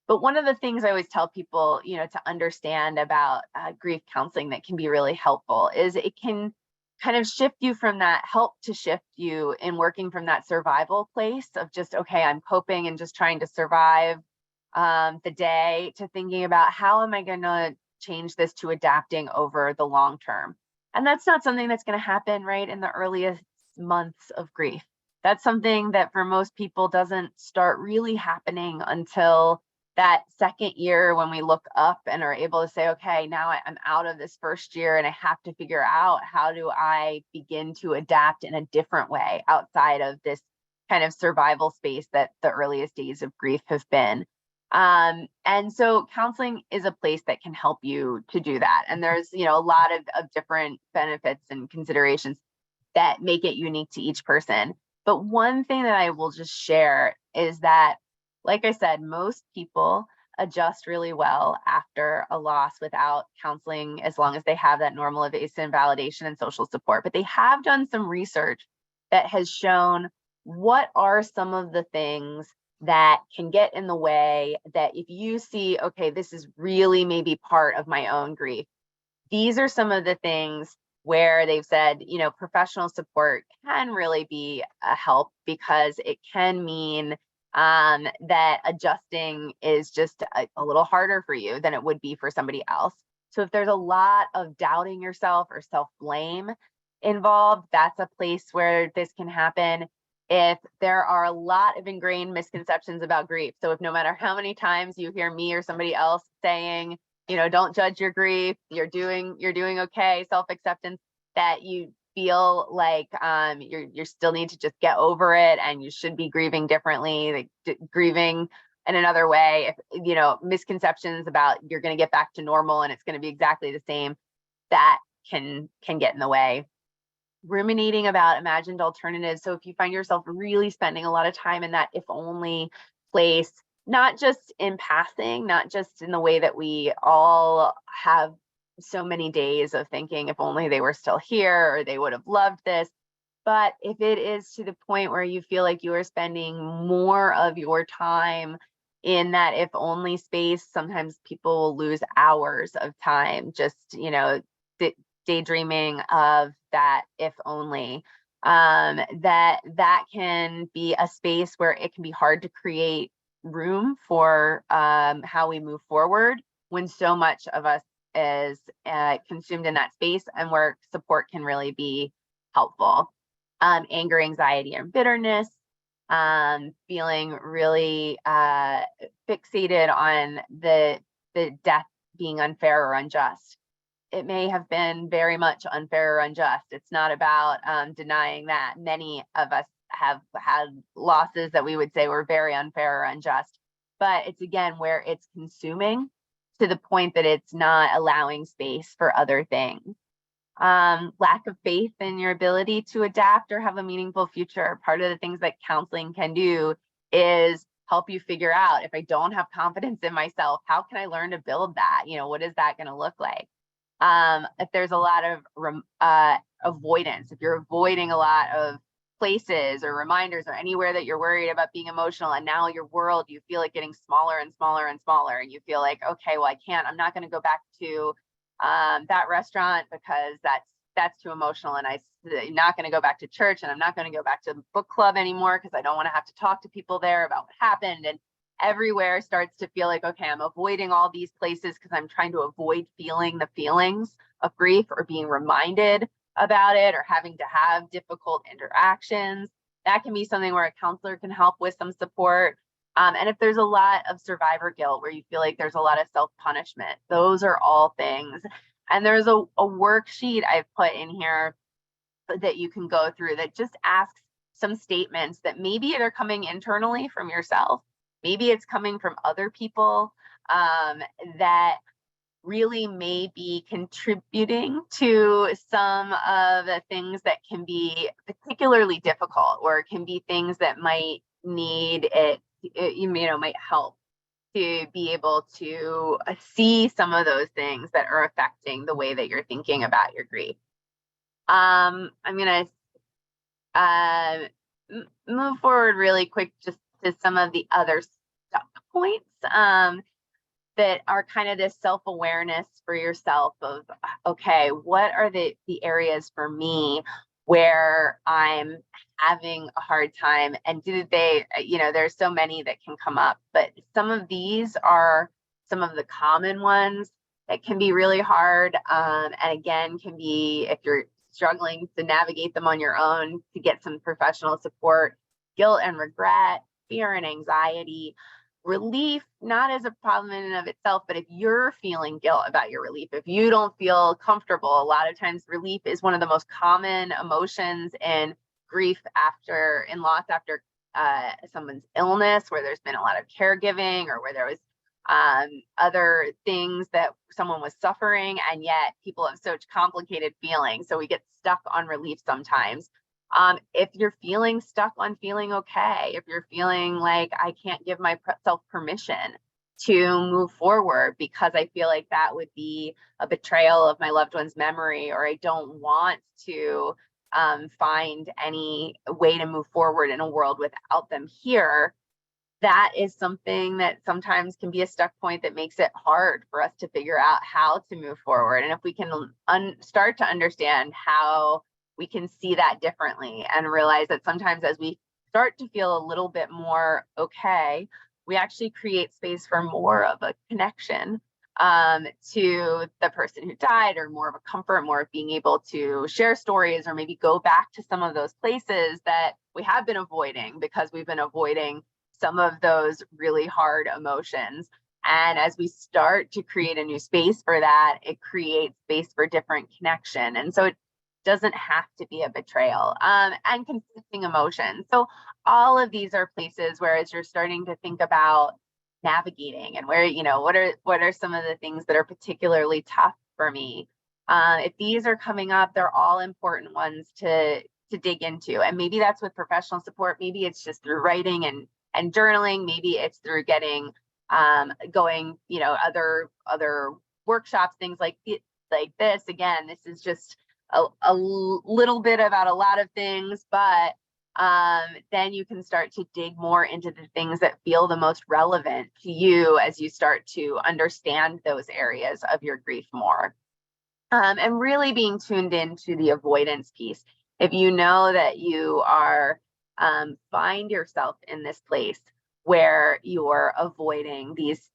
But one of the things I always tell people, to understand about grief counseling that can be really helpful is it can kind of shift you from that, help to shift you in working from that survival place of just, okay, I'm coping and just trying to survive the day, to thinking about how am I going to change this to adapting over the long term. And that's not something that's going to happen right in the earliest months of grief. That's something that for most people doesn't start really happening until that second year, when we look up and are able to say, okay, now I'm out of this first year and I have to figure out how do I begin to adapt in a different way outside of this kind of survival space that the earliest days of grief have been. And so counseling is a place that can help you to do that. And there's, a lot of different benefits and considerations that make it unique to each person. But one thing that I will just share is that, like I said, most people adjust really well after a loss without counseling, as long as they have that normalization, validation, and social support. But they have done some research that has shown what are some of the things that can get in the way, that if you see, okay, this is really maybe part of my own grief, these are some of the things where they've said, professional support can really be a help, because it can mean that adjusting is just a little harder for you than it would be for somebody else. So if there's a lot of doubting yourself or self-blame involved, that's a place where this can happen. If there are a lot of ingrained misconceptions about grief, so if no matter how many times you hear me or somebody else saying, don't judge your grief, you're doing okay, self-acceptance, that you feel like you still need to just get over it and you should be grieving differently, like grieving in another way. If misconceptions about you're going to get back to normal and it's going to be exactly the same, that can get in the way. Ruminating about imagined alternatives. So if you find yourself really spending a lot of time in that if only place, not just in passing, not just in the way that we all have so many days of thinking if only they were still here or they would have loved this, but if it is to the point where you feel like you are spending more of your time in that if only space, sometimes people will lose hours of time just, daydreaming of that if only, that can be a space where it can be hard to create room for how we move forward when so much of us is consumed in that space, and where support can really be helpful. Anger, anxiety, and bitterness, feeling really fixated on the death being unfair or unjust. It may have been very much unfair or unjust. It's not about denying that. Many of us have had losses that we would say were very unfair or unjust, but it's again where it's consuming to the point that it's not allowing space for other things. Lack of faith in your ability to adapt or have a meaningful future. Part of the things that counseling can do is help you figure out, if I don't have confidence in myself, how can I learn to build that? What is that going to look like? If there's a lot of avoidance, if you're avoiding a lot of places or reminders or anywhere that you're worried about being emotional, and now your world, you feel like getting smaller and smaller and smaller, and you feel like, okay, well, I'm not going to go back to that restaurant because that's too emotional, and I'm not going to go back to church, and I'm not going to go back to the book club anymore because I don't want to have to talk to people there about what happened. And everywhere starts to feel like, okay, I'm avoiding all these places because I'm trying to avoid feeling the feelings of grief or being reminded about it or having to have difficult interactions. That can be something where a counselor can help with some support. And if there's a lot of survivor guilt where you feel like there's a lot of self-punishment, those are all things. And there's a worksheet I've put in here that you can go through that just asks some statements that maybe they're coming internally from yourself, maybe it's coming from other people, that really may be contributing to some of the things that can be particularly difficult, or can be things that might need it, might help to be able to see some of those things that are affecting the way that you're thinking about your grief. I'm going to move forward really quick just to some of the other stuck points that are kind of this self-awareness for yourself of, okay, what are the areas for me where I'm having a hard time? And there's so many that can come up, but some of these are some of the common ones that can be really hard. And again, can be, if you're struggling to navigate them on your own, to get some professional support. Guilt and regret, fear and anxiety. Relief, not as a problem in and of itself, but if you're feeling guilt about your relief, if you don't feel comfortable, a lot of times relief is one of the most common emotions in grief in loss after someone's illness, where there's been a lot of caregiving, or where there was other things that someone was suffering, and yet people have such complicated feelings. So we get stuck on relief sometimes. If you're feeling stuck on feeling okay, if you're feeling like I can't give myself permission to move forward because I feel like that would be a betrayal of my loved one's memory, or I don't want to find any way to move forward in a world without them here, that is something that sometimes can be a stuck point that makes it hard for us to figure out how to move forward. And if we can start to understand how we can see that differently and realize that sometimes as we start to feel a little bit more okay, we actually create space for more of a connection to the person who died, or more of a comfort, more of being able to share stories, or maybe go back to some of those places that we have been avoiding because we've been avoiding some of those really hard emotions. And as we start to create a new space for that, it creates space for different connection. And so it doesn't have to be a betrayal, and conflicting emotions. So all of these are places where, as you're starting to think about navigating and where, what are some of the things that are particularly tough for me, if these are coming up, they're all important ones to dig into. And maybe that's with professional support, maybe it's just through writing and journaling, maybe it's through getting going, other workshops, things like this. Again, this is just a little bit about a lot of things, but then you can start to dig more into the things that feel the most relevant to you as you start to understand those areas of your grief more. And really being tuned into the avoidance piece. If you know that you are find yourself in this place where you're avoiding these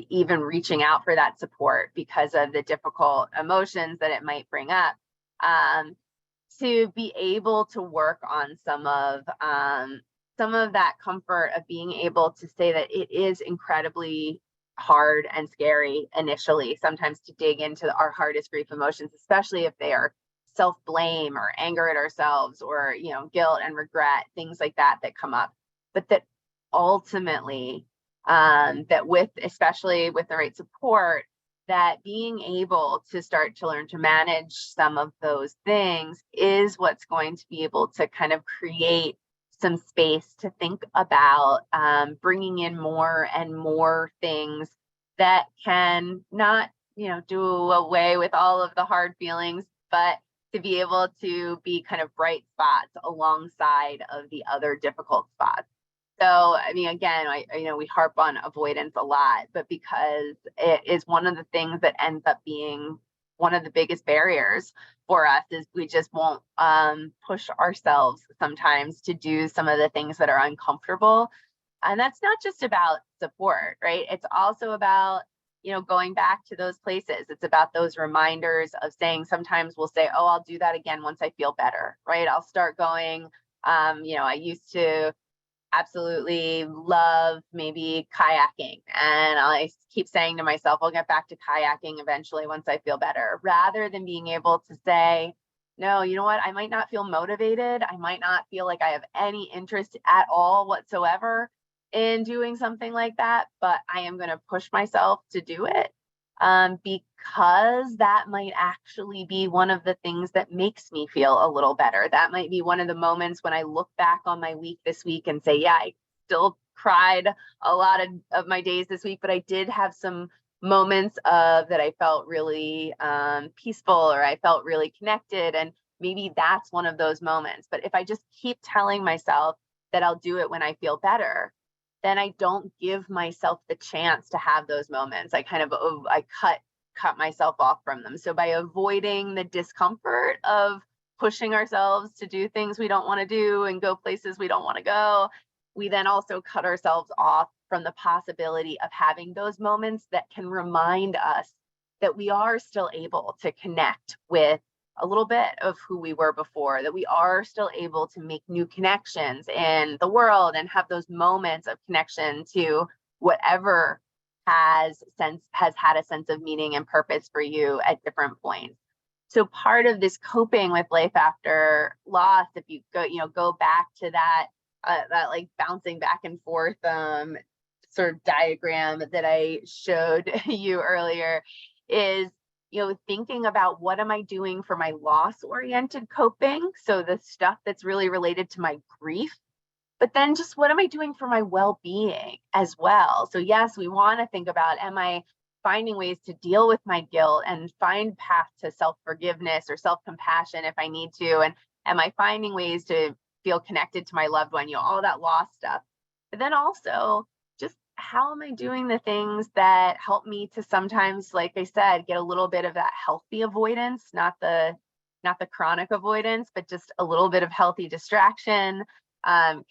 even reaching out for that support because of the difficult emotions that it might bring up, to be able to work on some of that comfort of being able to say that it is incredibly hard and scary initially, sometimes, to dig into our hardest grief emotions, especially if they are self-blame or anger at ourselves, or guilt and regret, things like that come up. But that ultimately, that especially with the right support, that being able to start to learn to manage some of those things is what's going to be able to kind of create some space to think about bringing in more and more things that can not, do away with all of the hard feelings, but to be able to be kind of bright spots alongside of the other difficult spots. So, I mean, again, we harp on avoidance a lot, but because it is one of the things that ends up being one of the biggest barriers for us, is we just won't push ourselves sometimes to do some of the things that are uncomfortable. And that's not just about support, right? It's also about, going back to those places. It's about those reminders of saying, sometimes we'll say, oh, I'll do that again once I feel better, right? I'll start going, I used to absolutely love maybe kayaking, and I keep saying to myself, I'll get back to kayaking eventually once I feel better, rather than being able to say, no, you know what, I might not feel motivated, I might not feel like I have any interest at all whatsoever in doing something like that, but I am going to push myself to do it, because that might actually be one of the things that makes me feel a little better. That might be one of the moments when I look back on my week this week and say, yeah, I still cried a lot of my days this week, but I did have some moments of that I felt really peaceful, or I felt really connected. And maybe that's one of those moments. But if I just keep telling myself that I'll do it when I feel better, then I don't give myself the chance to have those moments. I cut myself off from them. So by avoiding the discomfort of pushing ourselves to do things we don't want to do and go places we don't want to go, we then also cut ourselves off from the possibility of having those moments that can remind us that we are still able to connect with a little bit of who we were before, that we are still able to make new connections in the world and have those moments of connection to whatever has had a sense of meaning and purpose for you at different points. So part of this coping with life after loss, if you go back to that like bouncing back and forth sort of diagram that I showed you earlier, is thinking about, what am I doing for my loss-oriented coping? So the stuff that's really related to my grief, but then just what am I doing for my well-being as well? So yes, we want to think about, am I finding ways to deal with my guilt and find path to self-forgiveness or self-compassion if I need to? And am I finding ways to feel connected to my loved one? All that loss stuff. But then also, just how am I doing the things that help me to sometimes, like I said, get a little bit of that healthy avoidance, not the chronic avoidance, but just a little bit of healthy distraction,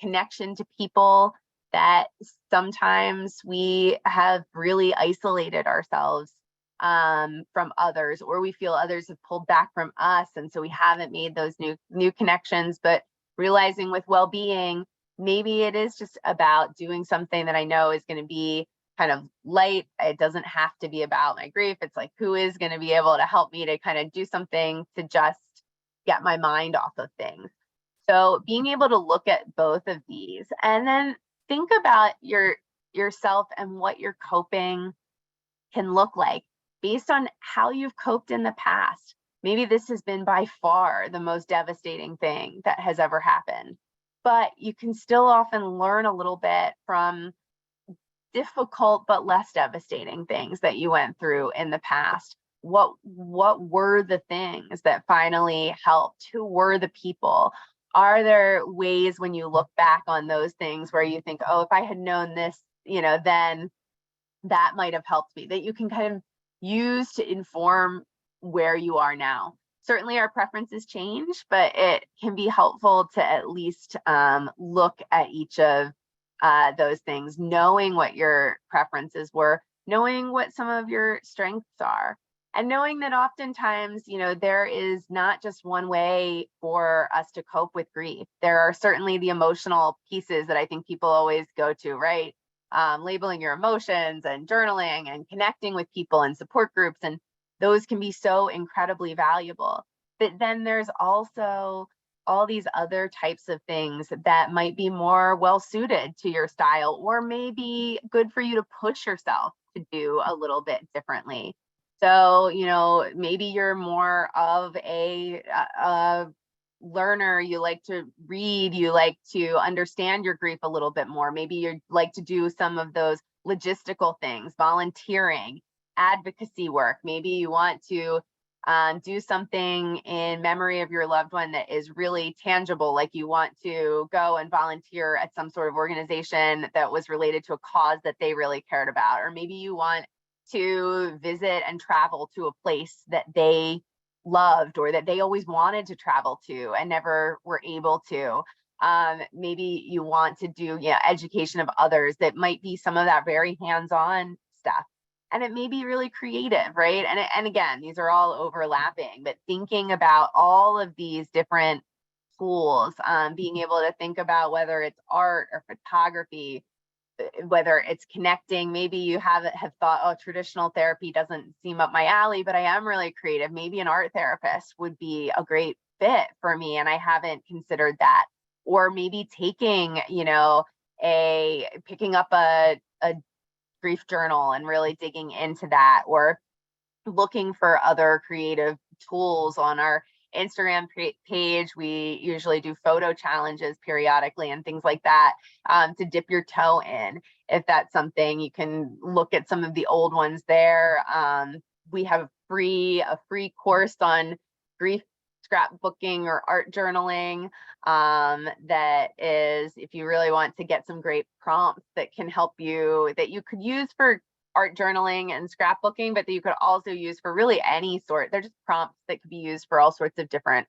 connection to people that sometimes we have really isolated ourselves from others, or we feel others have pulled back from us, and so we haven't made those new connections. But realizing with well-being, maybe it is just about doing something that I know is going to be kind of light. It doesn't have to be about my grief. It's like, who is going to be able to help me to kind of do something to just get my mind off of things. So being able to look at both of these and then think about yourself and what your coping can look like based on how you've coped in the past. Maybe this has been by far the most devastating thing that has ever happened, but you can still often learn a little bit from difficult but less devastating things that you went through in the past. What were the things that finally helped? Who were the people? Are there ways when you look back on those things where you think, oh, if I had known this, then that might have helped me, that you can kind of use to inform where you are now? Certainly our preferences change, but it can be helpful to at least look at each of those things, knowing what your preferences were, knowing what some of your strengths are, and knowing that oftentimes, there is not just one way for us to cope with grief. There are certainly the emotional pieces that I think people always go to, right? Labeling your emotions and journaling and connecting with people and support groups. And those can be so incredibly valuable. But then there's also all these other types of things that might be more well suited to your style, or maybe good for you to push yourself to do a little bit differently. So, maybe you're more of a learner, you like to read, you like to understand your grief a little bit more. Maybe you like to do some of those logistical things, volunteering, advocacy work. Maybe you want to do something in memory of your loved one that is really tangible, like you want to go and volunteer at some sort of organization that was related to a cause that they really cared about. Or maybe you want to visit and travel to a place that they loved or that they always wanted to travel to and never were able to. Maybe you want to do education of others that might be some of that very hands-on stuff. And it may be really creative, right? And again, these are all overlapping, but thinking about all of these different tools, being able to think about whether it's art or photography, whether it's connecting. Maybe you have thought, oh, traditional therapy doesn't seem up my alley, but I am really creative. Maybe an art therapist would be a great fit for me, and I haven't considered that. Or maybe taking, picking up a grief journal and really digging into that, or looking for other creative tools. On our Instagram page, we usually do photo challenges periodically and things like that, to dip your toe in. If that's something, you can look at some of the old ones there. We have a free course on grief scrapbooking or art journaling, that is, if you really want to get some great prompts that can help you, that you could use for art journaling and scrapbooking, but that you could also use for really any sort. They're just prompts that could be used for all sorts of different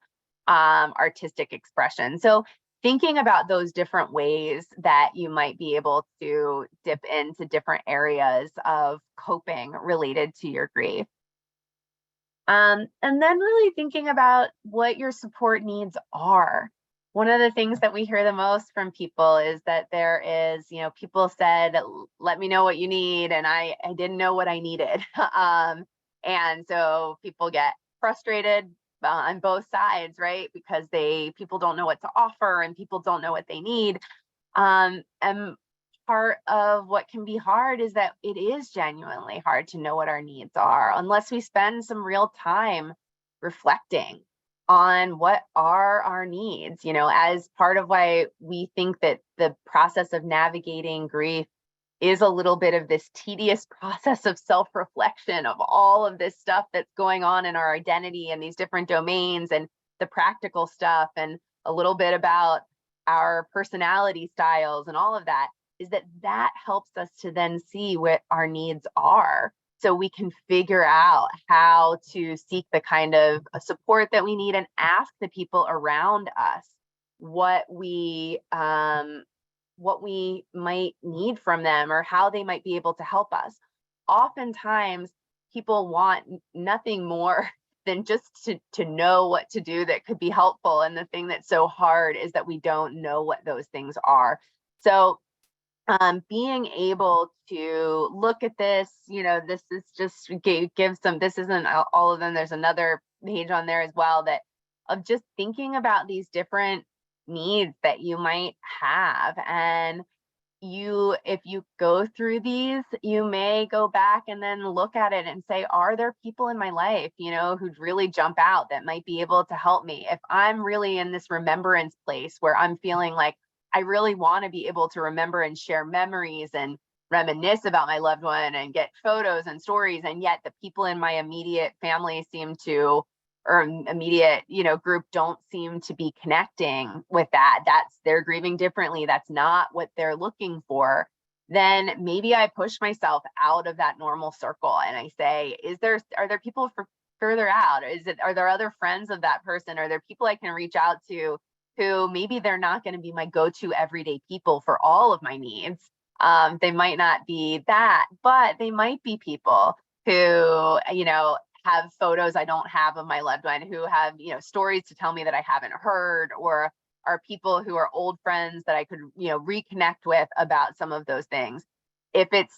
artistic expression. So thinking about those different ways that you might be able to dip into different areas of coping related to your grief. And then really thinking about what your support needs are. One of the things that we hear the most from people is that there is, people said, let me know what you need. And I didn't know what I needed. And so people get frustrated on both sides, right? Because people don't know what to offer and people don't know what they need. And part of what can be hard is that it is genuinely hard to know what our needs are unless we spend some real time reflecting on what are our needs, as part of why we think that the process of navigating grief is a little bit of this tedious process of self-reflection of all of this stuff that's going on in our identity and these different domains and the practical stuff and a little bit about our personality styles and all of that. is that that helps us to then see what our needs are, so we can figure out how to seek the kind of support that we need and ask the people around us what we might need from them or how they might be able to help us. Oftentimes people want nothing more than just to know what to do that could be helpful, and the thing that's so hard is that we don't know what those things are. So being able to look at this, this is just give some, this isn't all of them. There's another page on there as well that of just thinking about these different needs that you might have. And if you go through these, you may go back and then look at it and say, are there people in my life, who'd really jump out that might be able to help me? If I'm really in this remembrance place where I'm feeling like I really want to be able to remember and share memories and reminisce about my loved one and get photos and stories, and yet the people in my immediate family or immediate, group don't seem to be connecting with that. They're grieving differently. That's not what they're looking for. Then maybe I push myself out of that normal circle and I say, are there people further out? Are there other friends of that person? Are there people I can reach out to who maybe they're not going to be my go-to everyday people for all of my needs? They might not be that, but they might be people who, have photos I don't have of my loved one, who have, stories to tell me that I haven't heard, or are people who are old friends that I could, reconnect with about some of those things. If it's,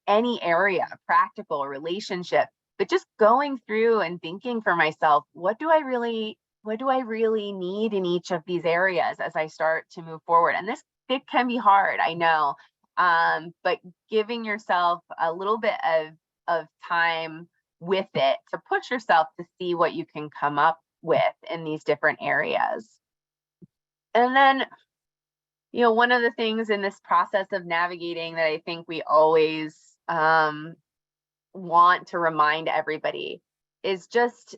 any area, practical relationship, but just going through and thinking for myself, what do I really need in each of these areas as I start to move forward? And it can be hard, I know. But giving yourself a little bit of time with it to push yourself to see what you can come up with in these different areas. And then, one of the things in this process of navigating that I think we always want to remind everybody is just,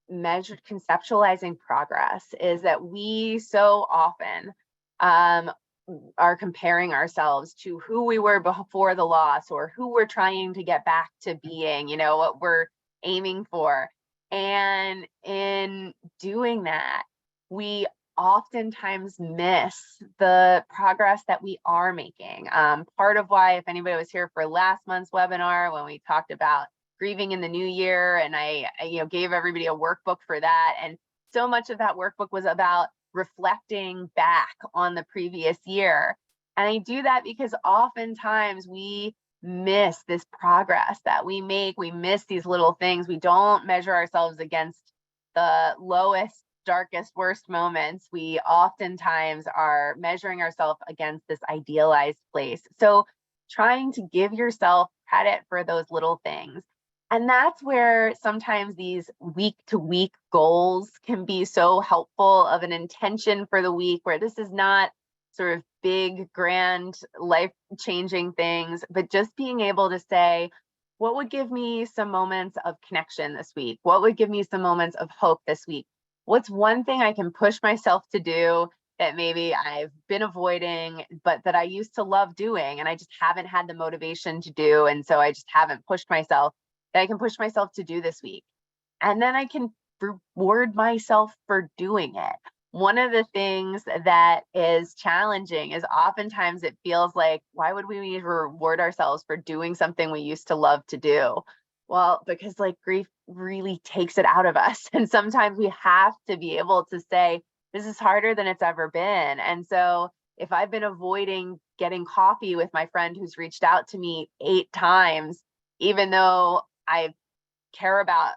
measured conceptualizing progress, is that we so often are comparing ourselves to who we were before the loss, or who we're trying to get back to being, what we're aiming for. And in doing that, we oftentimes miss the progress that we are making. Part of why, if anybody was here for last month's webinar, when we talked about grieving in the new year, and I gave everybody a workbook for that. And so much of that workbook was about reflecting back on the previous year. And I do that because oftentimes we miss this progress that we make. We miss these little things. We don't measure ourselves against the lowest, darkest, worst moments. We oftentimes are measuring ourselves against this idealized place. So trying to give yourself credit for those little things. And that's where sometimes these week to week goals can be so helpful, of an intention for the week, where this is not sort of big, grand, life changing things, but just being able to say, what would give me some moments of connection this week? What would give me some moments of hope this week? What's one thing I can push myself to do that maybe I've been avoiding, but that I used to love doing and I just haven't had the motivation to do? And so I just haven't pushed myself, that I can push myself to do this week. And then I can reward myself for doing it. One of the things that is challenging is oftentimes it feels like, why would we need to reward ourselves for doing something we used to love to do? Well, because grief really takes it out of us. And sometimes we have to be able to say, this is harder than it's ever been. And so if I've been avoiding getting coffee with my friend who's reached out to me 8 times, even though I care about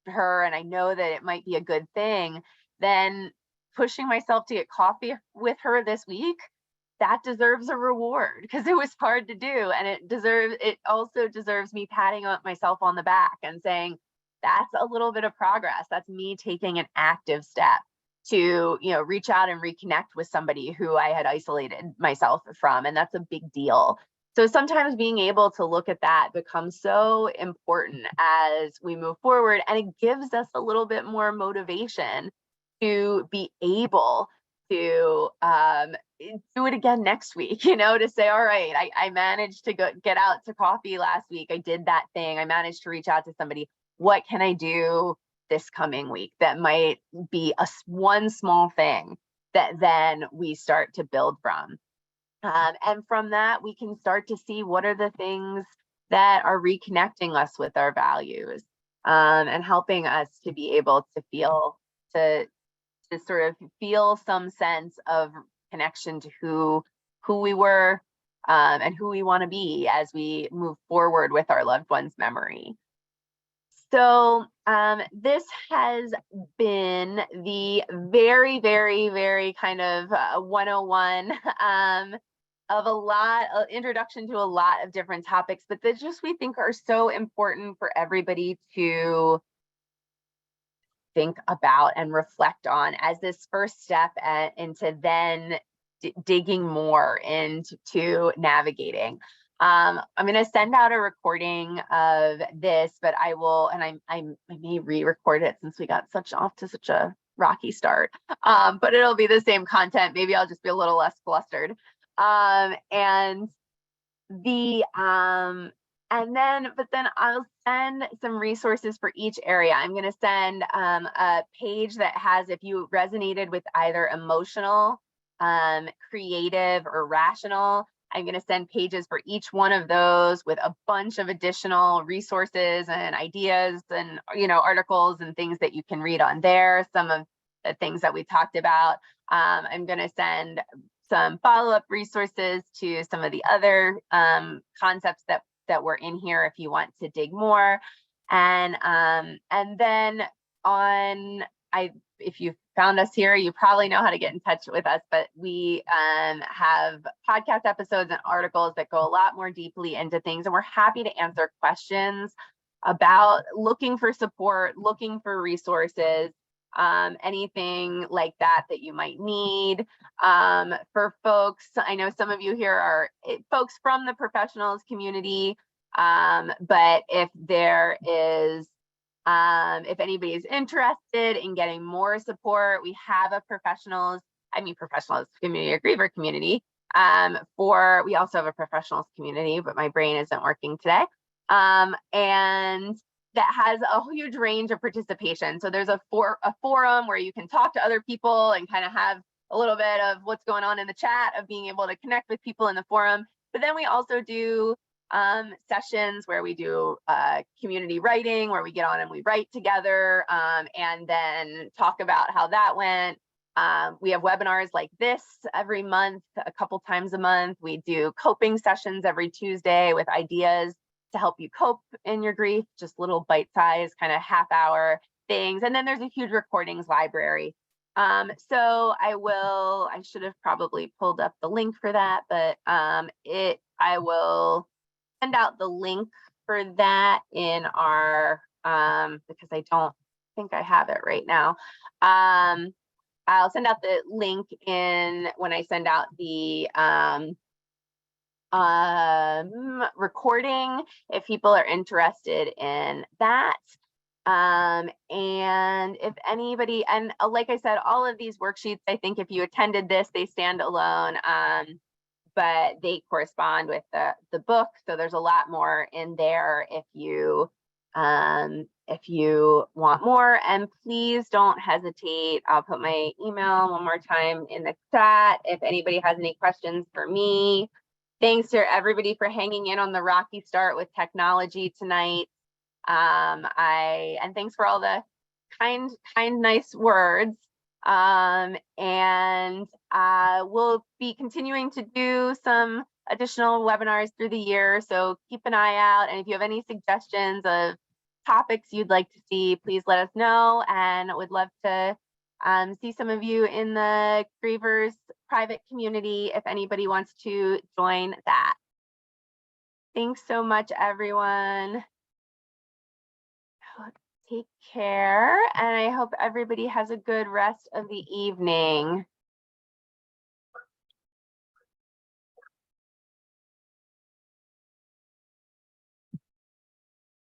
her and I know that it might be a good thing, then pushing myself to get coffee with her this week, that deserves a reward, because it was hard to do. And it also deserves me patting myself on the back and saying, that's a little bit of progress. That's me taking an active step to, reach out and reconnect with somebody who I had isolated myself from. And that's a big deal. So sometimes being able to look at that becomes so important as we move forward, and it gives us a little bit more motivation to be able to do it again next week, to say, all right, I managed to get out to coffee last week. I did that thing. I managed to reach out to somebody. What can I do this coming week that might be one small thing that then we start to build from? And from that, we can start to see what are the things that are reconnecting us with our values, and helping us to be able to sort of feel some sense of connection to who we were, and who we want to be as we move forward with our loved one's memory. So this has been the very, very, very kind of 101 of a lot of introduction to a lot of different topics, but that just we think are so important for everybody to think about and reflect on as this first step into then digging more into navigating. I'm going to send out a recording of this, but I will, and I may re-record it since we got off to such a rocky start. But it'll be the same content. Maybe I'll just be a little less flustered. But then I'll send some resources for each area. I'm going to send a page that has, if you resonated with either emotional, creative, or rational, I'm going to send pages for each one of those with a bunch of additional resources and ideas and, articles and things that you can read on there. Some of the things that we talked about. I'm going to send some follow-up resources to some of the other concepts that were in here if you want to dig more. And then if you found us here, you probably know how to get in touch with us, but we have podcast episodes and articles that go a lot more deeply into things, and we're happy to answer questions about looking for support, looking for resources, anything like that you might need. For folks, I know some of you here are folks from the professionals community, but if there is if anybody is interested in getting more support, we have a professionals community, a griever community. We also have a professionals community, but my brain isn't working today. And that has a huge range of participation. So there's a forum where you can talk to other people and kind of have a little bit of what's going on in the chat, of being able to connect with people in the forum. But then we also do sessions where we do community writing, where we get on and we write together, and then talk about how that went. We have webinars like this every month, a couple times a month. We do coping sessions every Tuesday with ideas to help you cope in your grief, just little bite-sized kind of half-hour things. And then there's a huge recordings library. So I should have probably pulled up the link for that, but I will send out the link for that in our, because I don't think I have it right now. I'll send out the link when I send out the recording, if people are interested in that. And if anybody, and like I said, all of these worksheets, I think if you attended this, they stand alone, but they correspond with the book. So there's a lot more in there if you want more. And please don't hesitate. I'll put my email one more time in the chat if anybody has any questions for me. Thanks to everybody for hanging in on the rocky start with technology tonight. And thanks for all the kind, nice words. And we'll be continuing to do some additional webinars through the year, so keep an eye out. And if you have any suggestions of topics you'd like to see, please let us know, and would love to see some of you in the Grievers private community if anybody wants to join that. Thanks so much, everyone. Take care, and I hope everybody has a good rest of the evening.